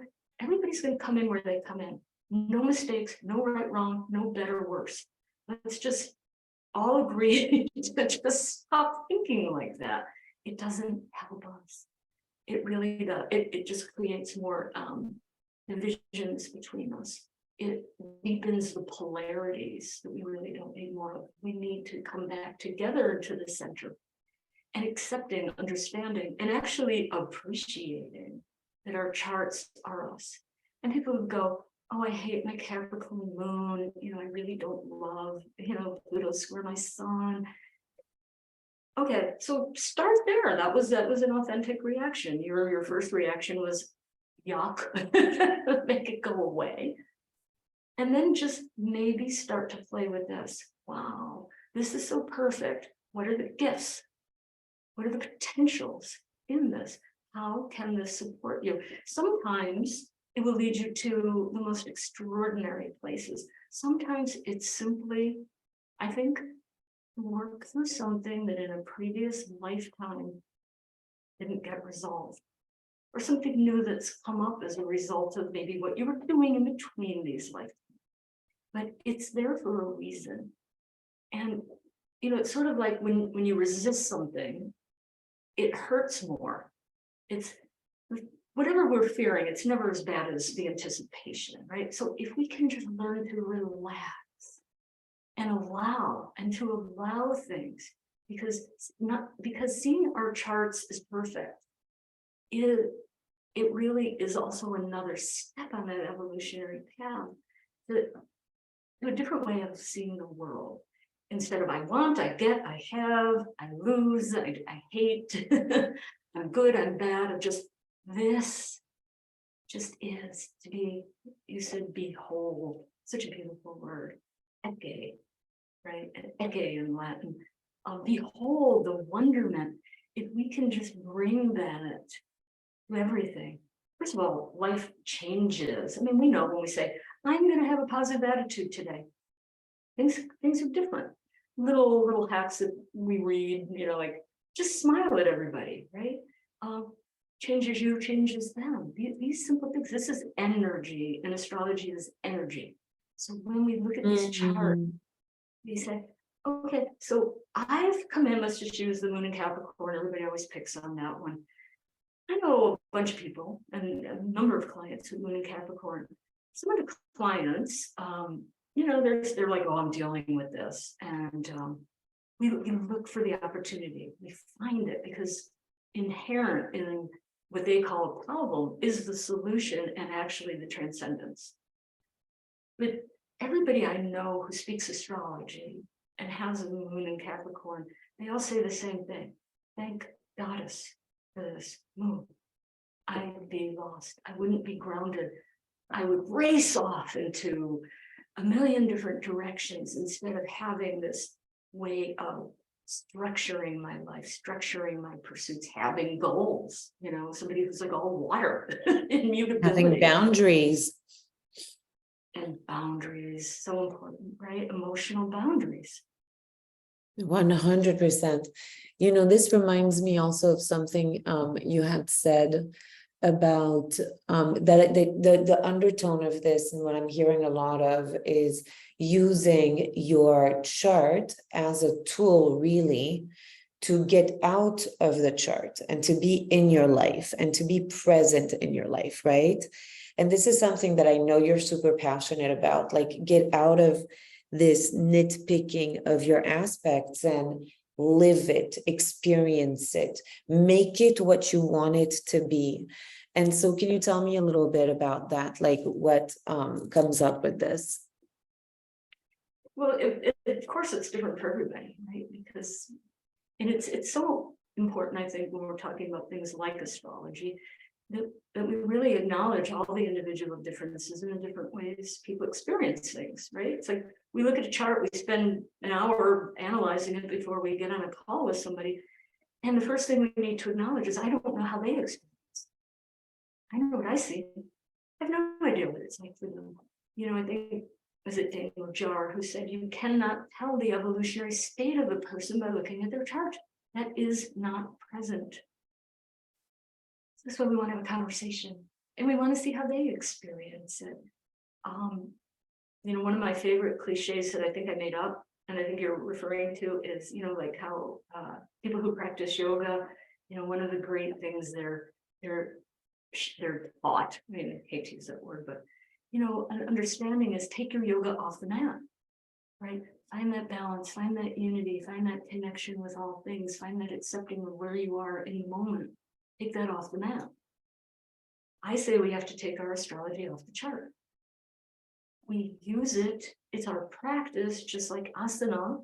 come in where they come in. No mistakes, no right, wrong, no better, worse. Let's just all agree to just stop thinking like that. It doesn't help us. It really does. It just creates more divisions between us. It deepens the polarities that we really don't need more of. We need to come back together to the center and accepting, understanding, and actually appreciating that our charts are us. And people would go, oh, I hate my Capricorn moon. I really don't love, Pluto square my sun. Okay, so start there. That was an authentic reaction. Your first reaction was yuck, make it go away. And then just maybe start to play with this. Wow, this is so perfect. What are the gifts? What are the potentials in this? How can this support you? Sometimes it will lead you to the most extraordinary places. Sometimes it's simply, I think, work through something that in a previous lifetime didn't get resolved, or something new that's come up as a result of maybe what you were doing in between these lifetimes. But it's there for a reason. And it's sort of like when you resist something, it hurts more. It's whatever we're fearing, it's never as bad as the anticipation, right? So if we can just learn to relax and allow things, because seeing our charts is perfect, it really is also another step on that evolutionary path to a different way of seeing the world. Instead of I want, I get, I have, I lose, I hate, I'm good, I'm bad, I'm just this just is to be, you said behold, such a beautiful word, eke, right? Eke in Latin. Behold the wonderment. If we can just bring that to everything. First of all, life changes. I mean, we know when we say, I'm going to have a positive attitude today. Things are different. Little hacks that we read, like just smile at everybody, right? Changes you, changes them. These simple things. This is energy, and astrology is energy. So when we look at these charts, we say, okay, so I've come in, let's just use the moon in Capricorn. Everybody always picks on that one. I know a bunch of people and a number of clients with moon in Capricorn. Some of the clients, they're like, oh, I'm dealing with this. And we look for the opportunity. We find it because inherent in what they call a problem is the solution and actually the transcendence. But everybody I know who speaks astrology and has a moon in Capricorn, they all say the same thing. Thank Goddess for this moon. I'd be lost. I wouldn't be grounded. I would race off into a million different directions instead of having this way of structuring my life, structuring my pursuits, having goals, somebody who's like all water, immutability. Having boundaries. And boundaries, so important, right? Emotional boundaries. 100%. This reminds me also of something you had said about that the undertone of this, and what I'm hearing a lot of, is using your chart as a tool really to get out of the chart and to be in your life and to be present in your life, right? And this is something that I know you're super passionate about, like get out of this nitpicking of your aspects and live it, experience it, make it what you want it to be. And so can you tell me a little bit about that? Like what comes up with this? Well, of course, it's different for everybody, right? Because, and it's so important, I think, when we're talking about things like astrology, that we really acknowledge all the individual differences in the different ways people experience things, right? It's like we look at a chart, we spend an hour analyzing it before we get on a call with somebody. And the first thing we need to acknowledge is I don't know how they experience. I know what I see. I have no idea what it's like for them. You know, I think, was it Daniel Jar who said, you cannot tell the evolutionary state of a person by looking at their chart. That is not present. That's why we want to have a conversation and we want to see how they experience it. You know, one of my favorite cliches that I think I made up, and I think you're referring to, is, you know, like how people who practice yoga, you know, one of the great things they're taught, I mean, I hate to use that word, but, you know, an understanding is take your yoga off the mat, right? Find that balance, find that unity, find that connection with all things, find that accepting of where you are in the moment. Take that off the mat. I say we have to take our astrology off the chart. We use it, it's our practice, just like asana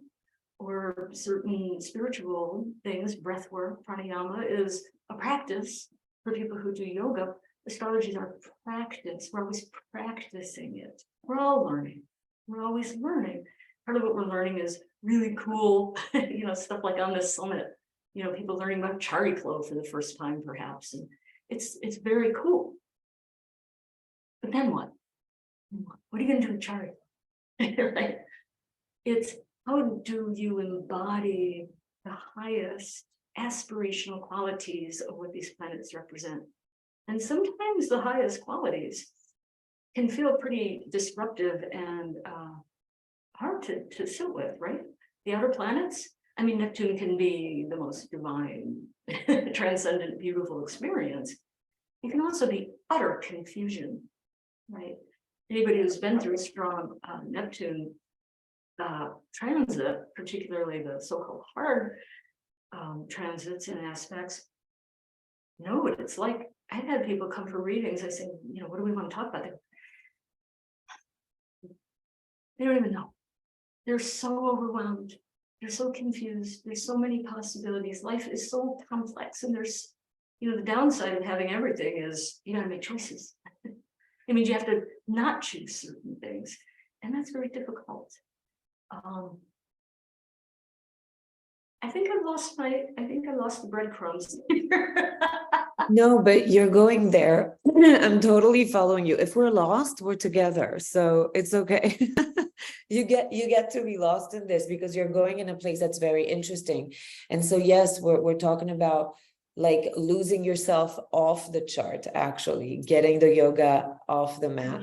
or certain spiritual things, breath work, pranayama is a practice for people who do yoga. Astrology is our practice. We're always practicing it. We're all learning. We're always learning. Part of what we're learning is really cool, you know, stuff like on this summit, you know, people learning about chari flow for the first time, perhaps. And it's very cool. But then what? What are you going to do with chari? Right? It's how do you embody the highest aspirational qualities of what these planets represent? And sometimes the highest qualities can feel pretty disruptive and hard to sit with, right? The outer planets, I mean, Neptune can be the most divine, transcendent, beautiful experience. It can also be utter confusion, right? Anybody who's been through a strong Neptune transit, particularly the so-called hard transits and aspects, know what it's like. I've had people come for readings. I say, you know, what do we want to talk about? They don't even know. They're so overwhelmed. They're so confused. There's so many possibilities. Life is so complex, and there's, you know, the downside of having everything is you got to make choices. It means you have to not choose certain things, and that's very difficult. I think I lost the breadcrumbs. No, but you're going there. I'm totally following you. If we're lost, we're together. So it's okay. You get to be lost in this because you're going in a place that's very interesting. And so yes, we're talking about like losing yourself off the chart, actually, getting the yoga off the mat.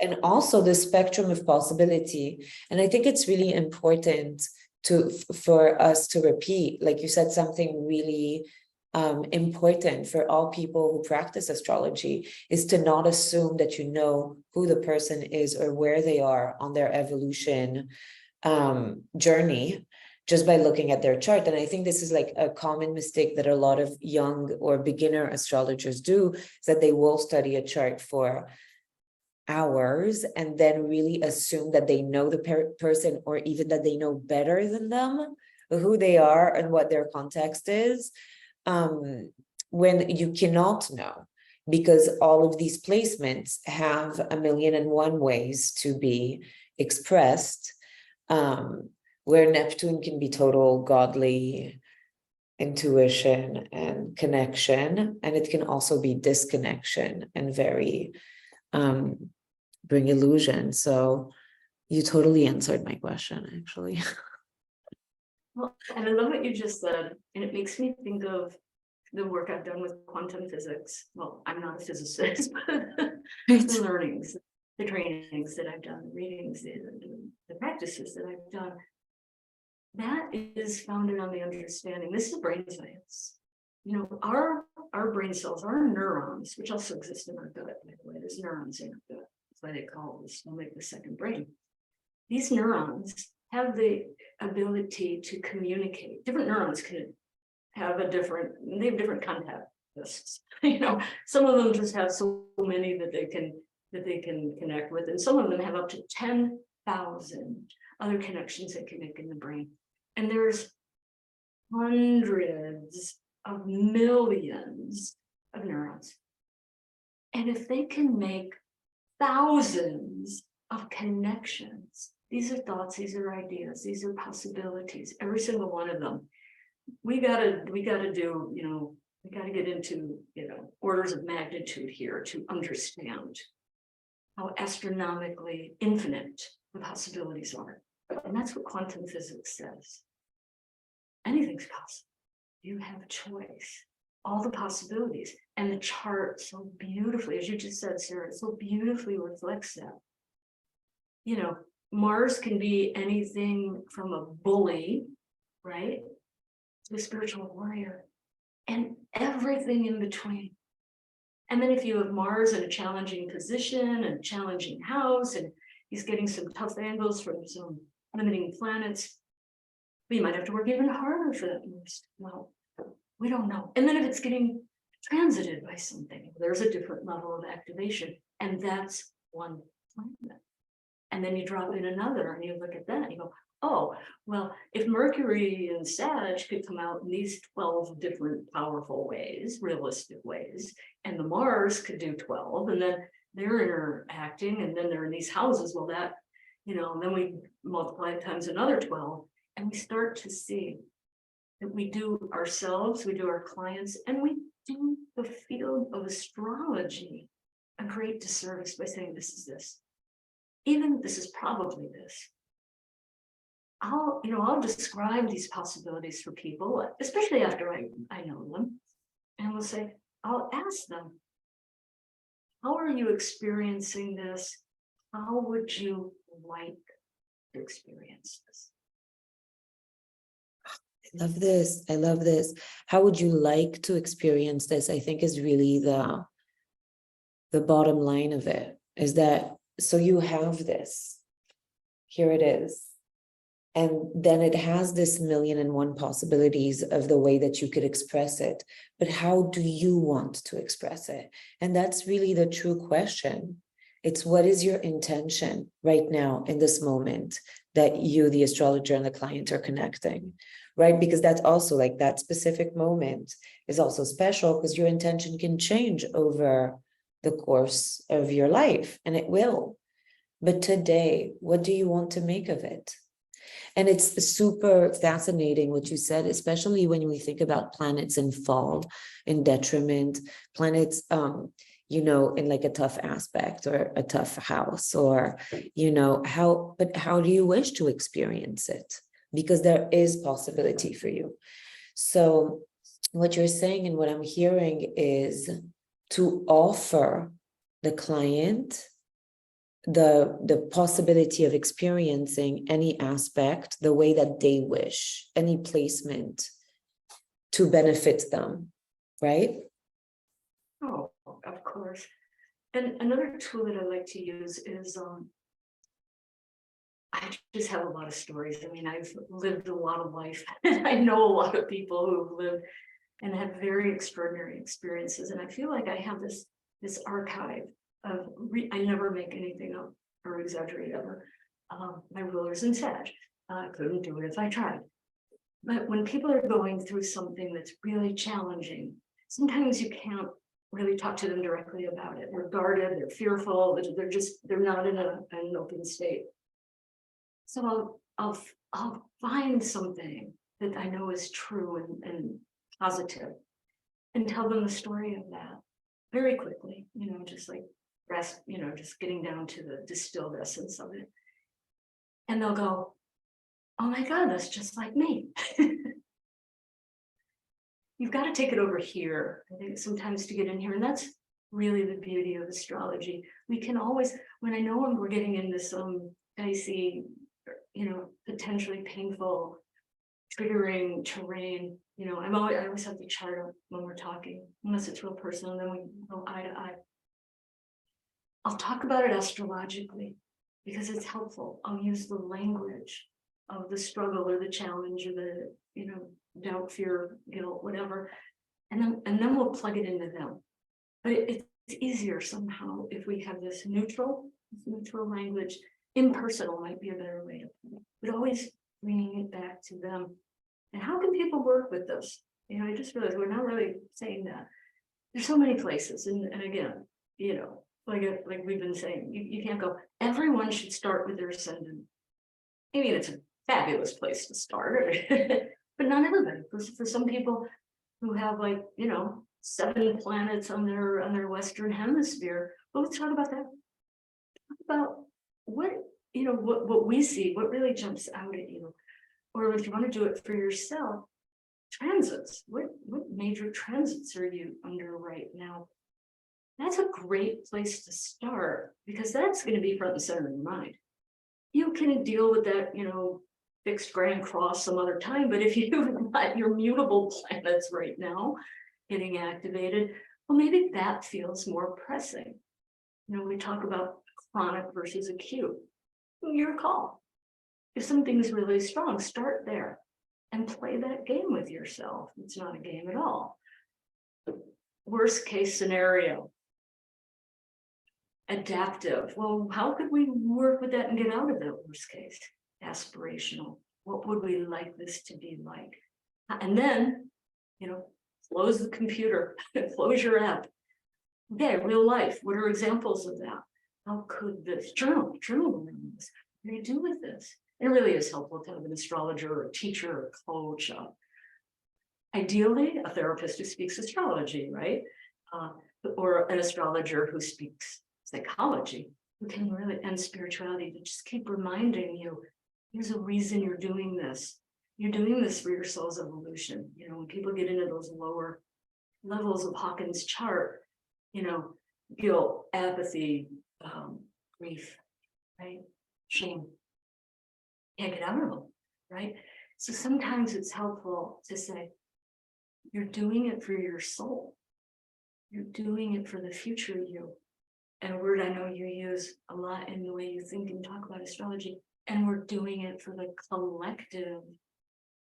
And also the spectrum of possibility. And I think it's really important for us to repeat, like you said, something really important for all people who practice astrology is to not assume that you know who the person is or where they are on their evolution journey just by looking at their chart. And I think this is like a common mistake that a lot of young or beginner astrologers do, is that they will study a chart for hours and then really assume that they know the person, or even that they know better than them who they are and what their context is, when you cannot know, because all of these placements have 1,000,001 ways to be expressed, where Neptune can be total godly intuition and connection, and it can also be disconnection and very bring illusion. So you totally answered my question, actually. Well, and I love what you just said, and it makes me think of the work I've done with quantum physics. Well, I'm not a physicist, but the learnings, the trainings that I've done, the readings, the practices that I've done, that is founded on the understanding. This is brain science. You know, our brain cells, our neurons, which also exist in our gut, by the way, there's neurons in our gut. That's why they call the stomach the second brain. These neurons have the ability to communicate. Different neurons can have different contact lists. Some of them just have so many that they can connect with, and some of them have up to 10,000 other connections they can make in the brain. And there's hundreds of millions of neurons. And if they can make thousands of connections, these are thoughts, these are ideas, these are possibilities, every single one of them. We gotta do, we gotta get into, orders of magnitude here to understand how astronomically infinite the possibilities are. And that's what quantum physics says. Anything's possible. You have a choice. All the possibilities, and the chart so beautifully, as you just said, Sarah, so beautifully reflects that. Mars can be anything from a bully, right, to a spiritual warrior, and everything in between. And then if you have Mars in a challenging position and challenging house, and he's getting some tough angles from some limiting planets, we might have to work even harder for that Mars. Well, we don't know. And then if it's getting transited by something, there's a different level of activation, and that's one planet. And then you drop in another and you look at that and you go, oh, well, if Mercury and Sag could come out in these 12 different powerful ways, realistic ways, and the Mars could do 12, and then they're interacting, and then they're in these houses, well, that, and then we multiply it times another 12, and we start to see that we do ourselves, we do our clients, and we do the field of astrology a great disservice by saying this is this. Even this is probably this. I'll describe these possibilities for people, especially after I know them, and we'll say, I'll ask them, how are you experiencing this? How would you like to experience this? I love this. I love this. How would you like to experience this? I think is really the bottom line of it, is that, so you have this, here it is. And then it has this 1,000,001 possibilities of the way that you could express it. But how do you want to express it? And that's really the true question. It's what is your intention right now in this moment that you, the astrologer, and the client are connecting, right? Because that's also like that specific moment is also special because your intention can change over the course of your life, and it will. But today, what do you want to make of it? And it's super fascinating what you said, especially when we think about planets in fall, in detriment, planets, in like a tough aspect or a tough house, or, but how do you wish to experience it? Because there is possibility for you. So what you're saying and what I'm hearing is to offer the client the possibility of experiencing any aspect the way that they wish, any placement to benefit them, right? Oh, of course. And another tool that I like to use is I just have a lot of stories. I mean, I've lived a lot of life, and I know a lot of people who've lived and had very extraordinary experiences. And I feel like I have this archive of I never make anything up or exaggerate ever. My ruler's in Sag. I couldn't do it if I tried. But when people are going through something that's really challenging, sometimes you can't really talk to them directly about it. They're guarded, they're fearful, they're not in an open state. So I'll find something that I know is true and positive, and tell them the story of that very quickly, just like rest, just getting down to the distilled essence of it. And they'll go, oh my God, that's just like me. You've got to take it over here, I think, sometimes to get in here. And that's really the beauty of astrology. We can always, when I know when we're getting in this dicey, potentially painful, triggering terrain, I always have the chart up when we're talking, unless it's real personal, and then we go eye to eye. I'll talk about it astrologically because it's helpful. I'll use the language of the struggle or the challenge or the, doubt, fear, guilt, whatever. And then we'll plug it into them. But it's easier somehow if we have this neutral language. Impersonal might be a better way to put it, but always bringing it back to them. And how can people work with this? You know, I just realized we're not really saying that. There's so many places, and again, you know, like we've been saying, you can't go, everyone should start with their ascendant. I mean, it's a fabulous place to start, but not everybody. For some people who have, like, you know, 7 planets on their Western hemisphere, well, let's talk about that. Talk about what, you know, what we see, what really jumps out at you. Or if you want to do it for yourself, transits. What major transits are you under right now? That's a great place to start, because that's going to be front and center in your mind. You can deal with that, you know, fixed grand cross some other time, but if you've got your mutable planets right now getting activated, well, maybe that feels more pressing. You know, we talk about chronic versus acute. Your call. If something's really strong, start there and play that game with yourself. It's not a game at all. Worst case scenario. Adaptive. Well, how could we work with that and get out of that worst case? Aspirational. What would we like this to be like? And then, you know, close the computer, close your app. Okay, real life. What are examples of that? How could this journal around this? What do you do with this? It really is helpful to have an astrologer or a teacher or a coach. Ideally, a therapist who speaks astrology, right? Or an astrologer who speaks psychology, who can really, and spirituality, to just keep reminding you, there's a reason you're doing this. You're doing this for your soul's evolution. You know, when people get into those lower levels of Hawkins' chart, you know, guilt, apathy, grief, right? Shame. Can't get out of them, right? So sometimes it's helpful to say, you're doing it for your soul. You're doing it for the future you. And a word I know you use a lot in the way you think and talk about astrology. And we're doing it for the collective,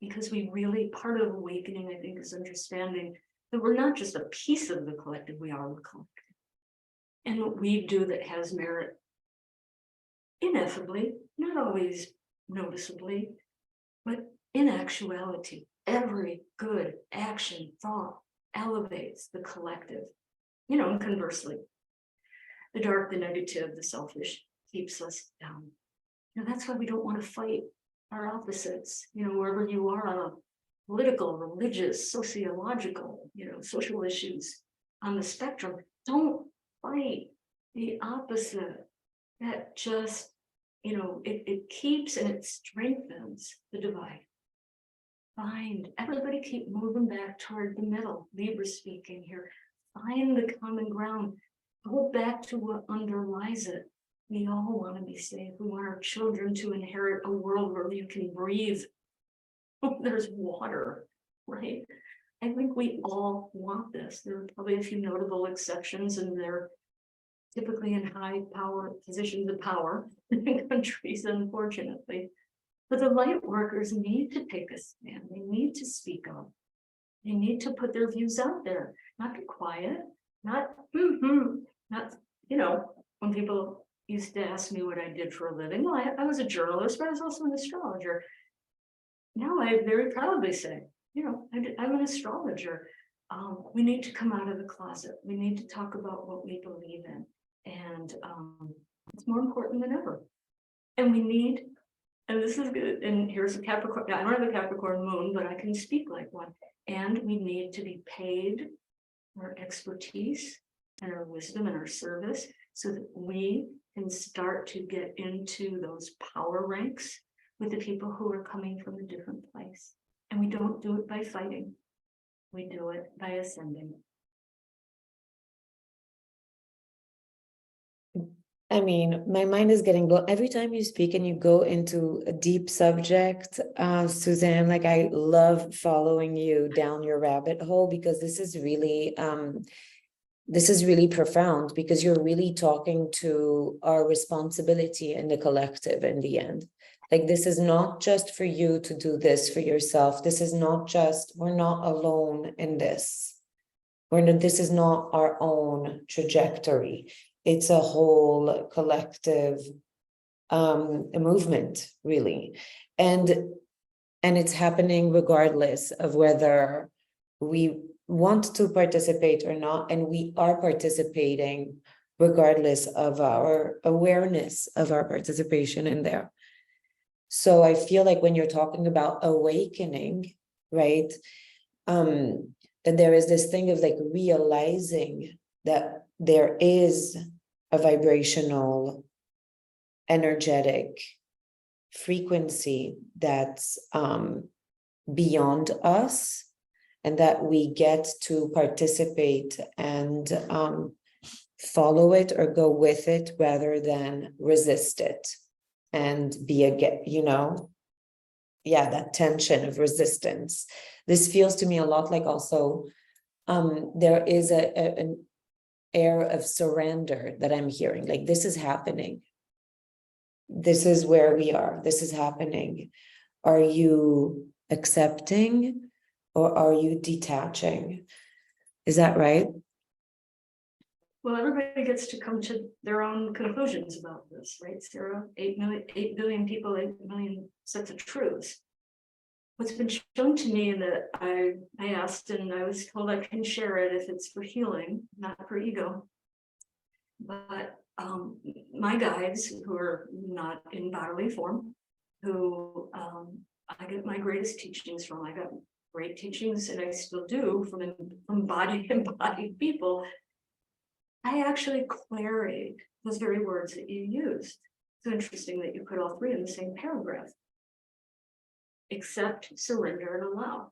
because we really, part of awakening, I think, is understanding that we're not just a piece of the collective, we are the collective. And what we do that has merit, ineffably, not always noticeably, but in actuality, every good action, thought elevates the collective. You know, and conversely, the dark, the negative, the selfish keeps us down. You know, that's why we don't want to fight our opposites, you know, wherever you are on a political, religious, sociological, you know, social issues on the spectrum. Don't fight the opposite. That just, you know, it keeps and it strengthens the divide. Find, everybody keep moving back toward the middle, Libra speaking here. Find the common ground. Go back to what underlies it. We all want to be safe. We want our children to inherit a world where you can breathe. There's water, right? I think we all want this. There are probably a few notable exceptions, and they're typically in high power positions of power in countries, unfortunately. But the light workers need to take a stand. They need to speak up. They need to put their views out there, not be quiet, not, not, you know, when people used to ask me what I did for a living. Well, I was a journalist, but I was also an astrologer. Now I very proudly say, you know, I'm an astrologer. We need to come out of the closet. We need to talk about what we believe in. And it's more important than ever. And we need, and this is good, and here's a Capricorn. I don't have a Capricorn moon, but I can speak like one. And we need to be paid our expertise and our wisdom and our service so that we can start to get into those power ranks with the people who are coming from a different place. And we don't do it by fighting. We do it by ascending. I mean, my mind is getting blown every time you speak and you go into a deep subject, Suzanne. Like, I love following you down your rabbit hole, because this is really profound, because you're really talking to our responsibility in the collective in the end. Like, this is not just for you to do this for yourself. This is not just, we're not alone in this. this is not our own trajectory. It's a whole collective a movement, really. And it's happening regardless of whether we want to participate or not. And we are participating regardless of our awareness of our participation in there. So I feel like when you're talking about awakening, right, that there is this thing of like realizing that there is a vibrational, energetic frequency that's beyond us, and that we get to participate and follow it or go with it rather than resist it and be that tension of resistance. This feels to me a lot like also there is an air of surrender that I'm hearing, like this is happening. This is where we are. This is happening. Are you accepting or are you detaching? Is that right? Well, everybody gets to come to their own conclusions about this, right, Sarah? 8 billion people, 8 million sets of truths. What's been shown to me that I asked and I was told I can share it if it's for healing, not for ego. But my guides who are not in bodily form, who I get my greatest teachings from, I got great teachings and I still do from embodied people. I actually queried those very words that you used. It's interesting that you put all three in the same paragraph. Accept, surrender, and allow.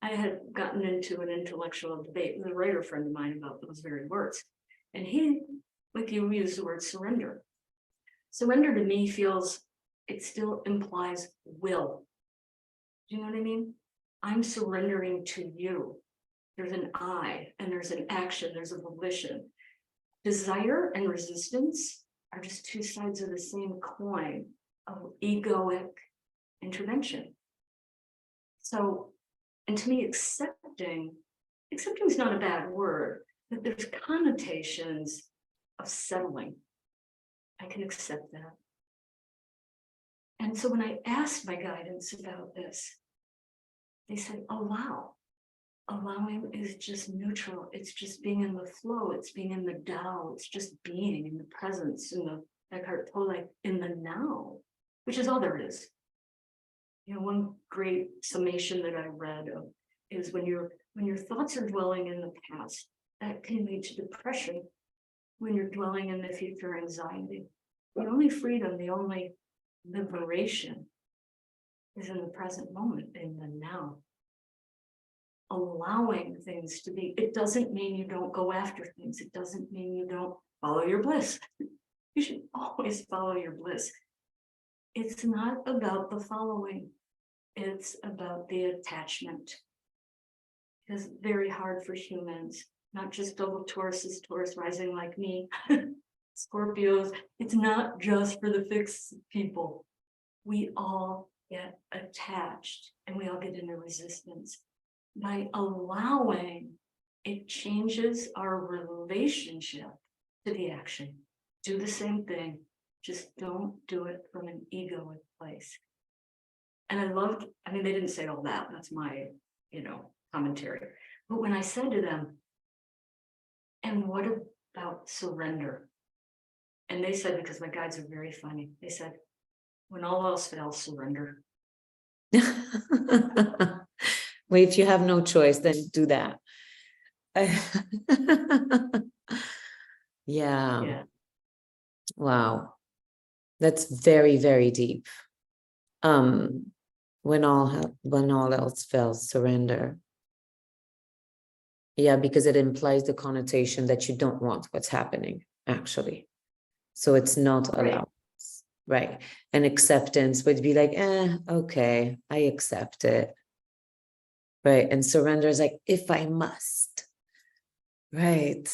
I had gotten into an intellectual debate with a writer friend of mine about those very words. And he, like you, used the word surrender. Surrender to me feels, it still implies will. Do you know what I mean? I'm surrendering to you. There's an I, and there's an action, there's a volition. Desire and resistance are just two sides of the same coin of egoic intervention. So, and to me, accepting is not a bad word, but there's connotations of settling. I can accept that. And so when I asked my guidance about this, they said, allow. Allowing is just neutral. It's just being in the flow. It's being in the Tao. It's just being in the presence, in the Eckhart Tolle, in the now, which is all there is. You know, one great summation that I read of is when your thoughts are dwelling in the past, that can lead to depression. When you're dwelling in the future, anxiety. The only freedom, the only liberation is in the present moment, in the now. Allowing things to be. It doesn't mean you don't go after things. It doesn't mean you don't follow your bliss. You should always follow your bliss. It's not about the following. It's about the attachment. It's very hard for humans, not just double Tauruses, Taurus rising like me, Scorpios. It's not just for the fixed people. We all get attached and we all get into resistance. By allowing, it changes our relationship to the action. Do the same thing, just don't do it from an egoic place. And I mean, they didn't say all that, that's my, commentary. But when I said to them, and what about surrender? And they said, because my guides are very funny, they said, when all else fails, surrender. Well, if you have no choice, then do that. Yeah. Wow. That's very, very deep. When all else fails, surrender. Yeah, because it implies the connotation that you don't want what's happening, actually. So it's not allowance, right? And acceptance would be like, okay, I accept it. Right. And surrender is like, if I must. Right.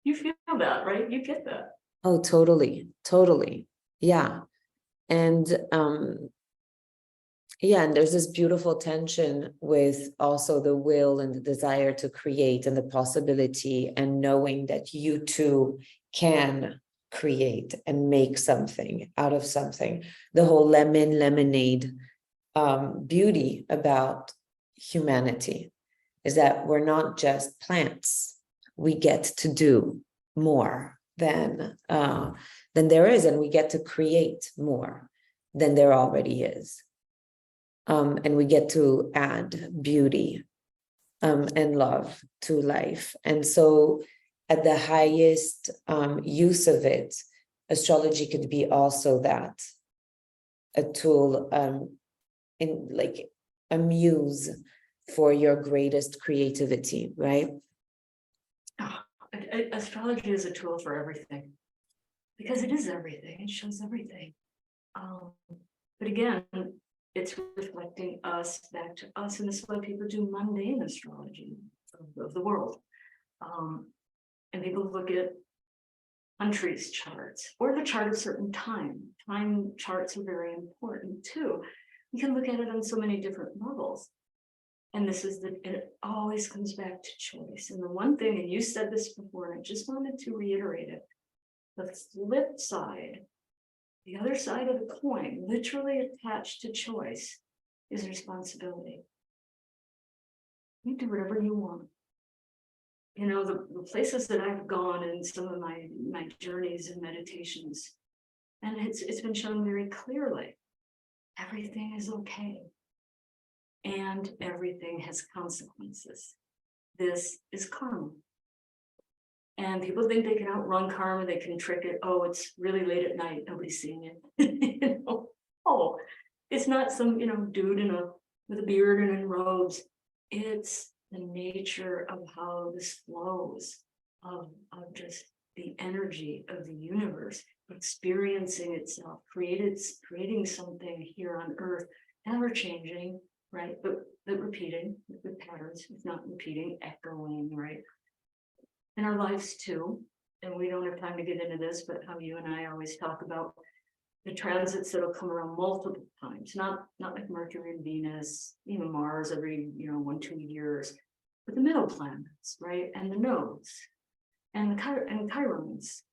You feel that, right? You get that. Oh, totally. Totally. Yeah. And Yeah, and there's this beautiful tension with also the will and the desire to create and the possibility and knowing that you too can create and make something out of something. The whole lemonade beauty about humanity is that we're not just plants. We get to do more than there is, and we get to create more than there already is. And we get to add beauty and love to life. And so at the highest use of it, astrology could be also that, a tool in like a muse for your greatest creativity, right? Oh, astrology is a tool for everything, because it is everything. It shows everything. But again, it's reflecting us back to us, and this is why people do mundane astrology of the world. And people look at countries' charts or the chart of certain time. Time charts are very important too. You can look at it on so many different levels. And this is it always comes back to choice. And the one thing, and you said this before, and I just wanted to reiterate it, the flip side, the other side of the coin, literally attached to choice, is responsibility. You do whatever you want. You know, the places that I've gone in some of my journeys and meditations, and it's been shown very clearly, everything is okay. And everything has consequences. This is karma. And people think they can outrun karma, they can trick it. Oh, it's really late at night, nobody's seeing it. You know? Oh, it's not some, dude with a beard and in robes. It's the nature of how this flows, of just the energy of the universe experiencing itself, creating something here on earth, ever changing, right? But repeating with patterns, if not repeating, echoing, right? In our lives too. And we don't have time to get into this, but how you and I always talk about the transits that'll come around multiple times, not like Mercury and Venus, even Mars every 1-2 years, but the middle planets, right? And the nodes and the Chirons.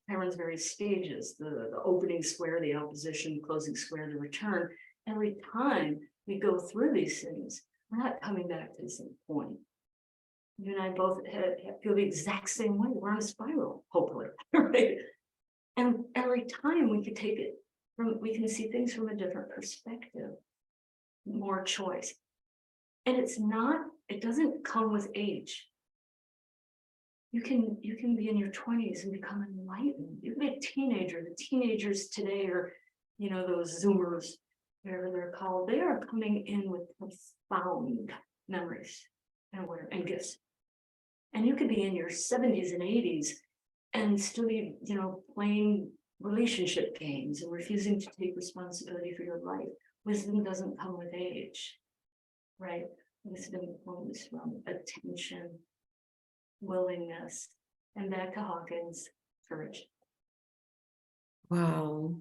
Chirons, various stages, the opening square, the opposition, closing square, the return. Every time we go through these things, we're not coming back to the same point. You and I both feel the exact same way. We're on a spiral, hopefully, right? And every time we can see things from a different perspective, more choice. And it doesn't come with age. You can be in your 20s and become enlightened. You can be a teenager. The teenagers today are, those Zoomers, whatever they're called, they are coming in with profound memories and gifts. And you could be in your 70s and 80s and still be, playing relationship games and refusing to take responsibility for your life. Wisdom doesn't come with age, right? Wisdom comes from attention, willingness, and back to Hawkins, courage. Wow.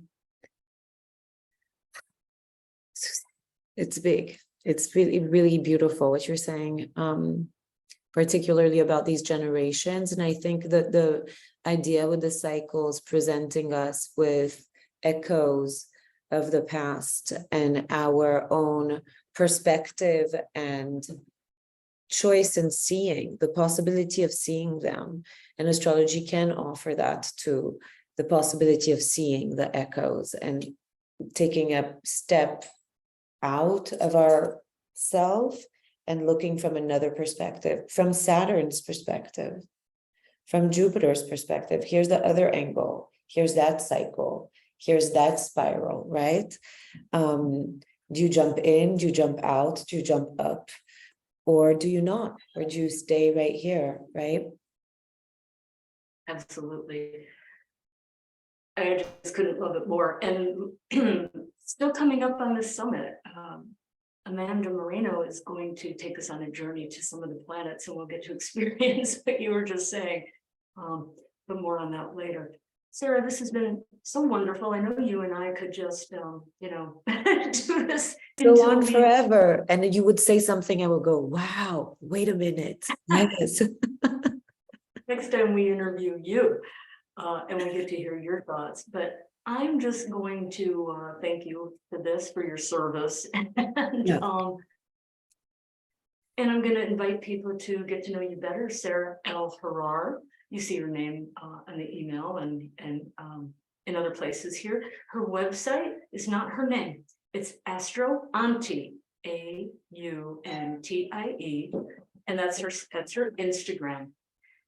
It's big. It's really, really beautiful what you're saying, particularly about these generations. And I think that the idea with the cycles presenting us with echoes of the past and our own perspective and choice in seeing, the possibility of seeing them. And astrology can offer that too, the possibility of seeing the echoes and taking a step out of our self and looking from another perspective, from Saturn's perspective, from Jupiter's perspective. Here's the other angle. Here's that cycle. Here's that spiral, right? Do you jump in? Do you jump out? Do you jump up? Or do you not? Or do you stay right here, right? Absolutely. I just couldn't love it more. And still coming up on this summit, Amanda Moreno is going to take us on a journey to some of the planets, and we'll get to experience what you were just saying, but more on that later. Sarah, this has been so wonderful. I know you and I could just, do this Go until on we forever. And you would say something, I would go, wow, wait a minute. Yes. next time we interview you, and we get to hear your thoughts. But I'm just going to thank you for this, for your service. Yeah. And I'm going to invite people to get to know you better. Sarah L. Harar. You see her name on the email and in other places here. Her website is not her name. It's Astroantie, AUNTIE, and that's her Instagram.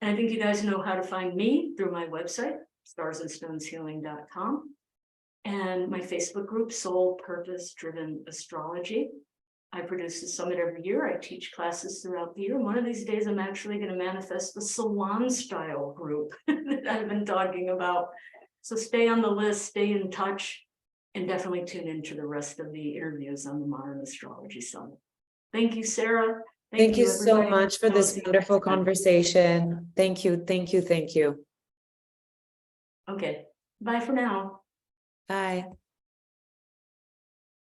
And I think you guys know how to find me through my website, starsandstoneshealing.com, and my Facebook group, Soul Purpose Driven Astrology. I produce a summit every year. I teach classes throughout the year. And one of these days, I'm actually going to manifest the salon style group that I've been talking about. So stay on the list, stay in touch, and definitely tune into the rest of the interviews on the Modern Astrology Summit. Thank you, Sarah. Thank you so everybody. much for this wonderful conversation. Thank you. Thank you. Thank you. Okay. Bye for now. Bye.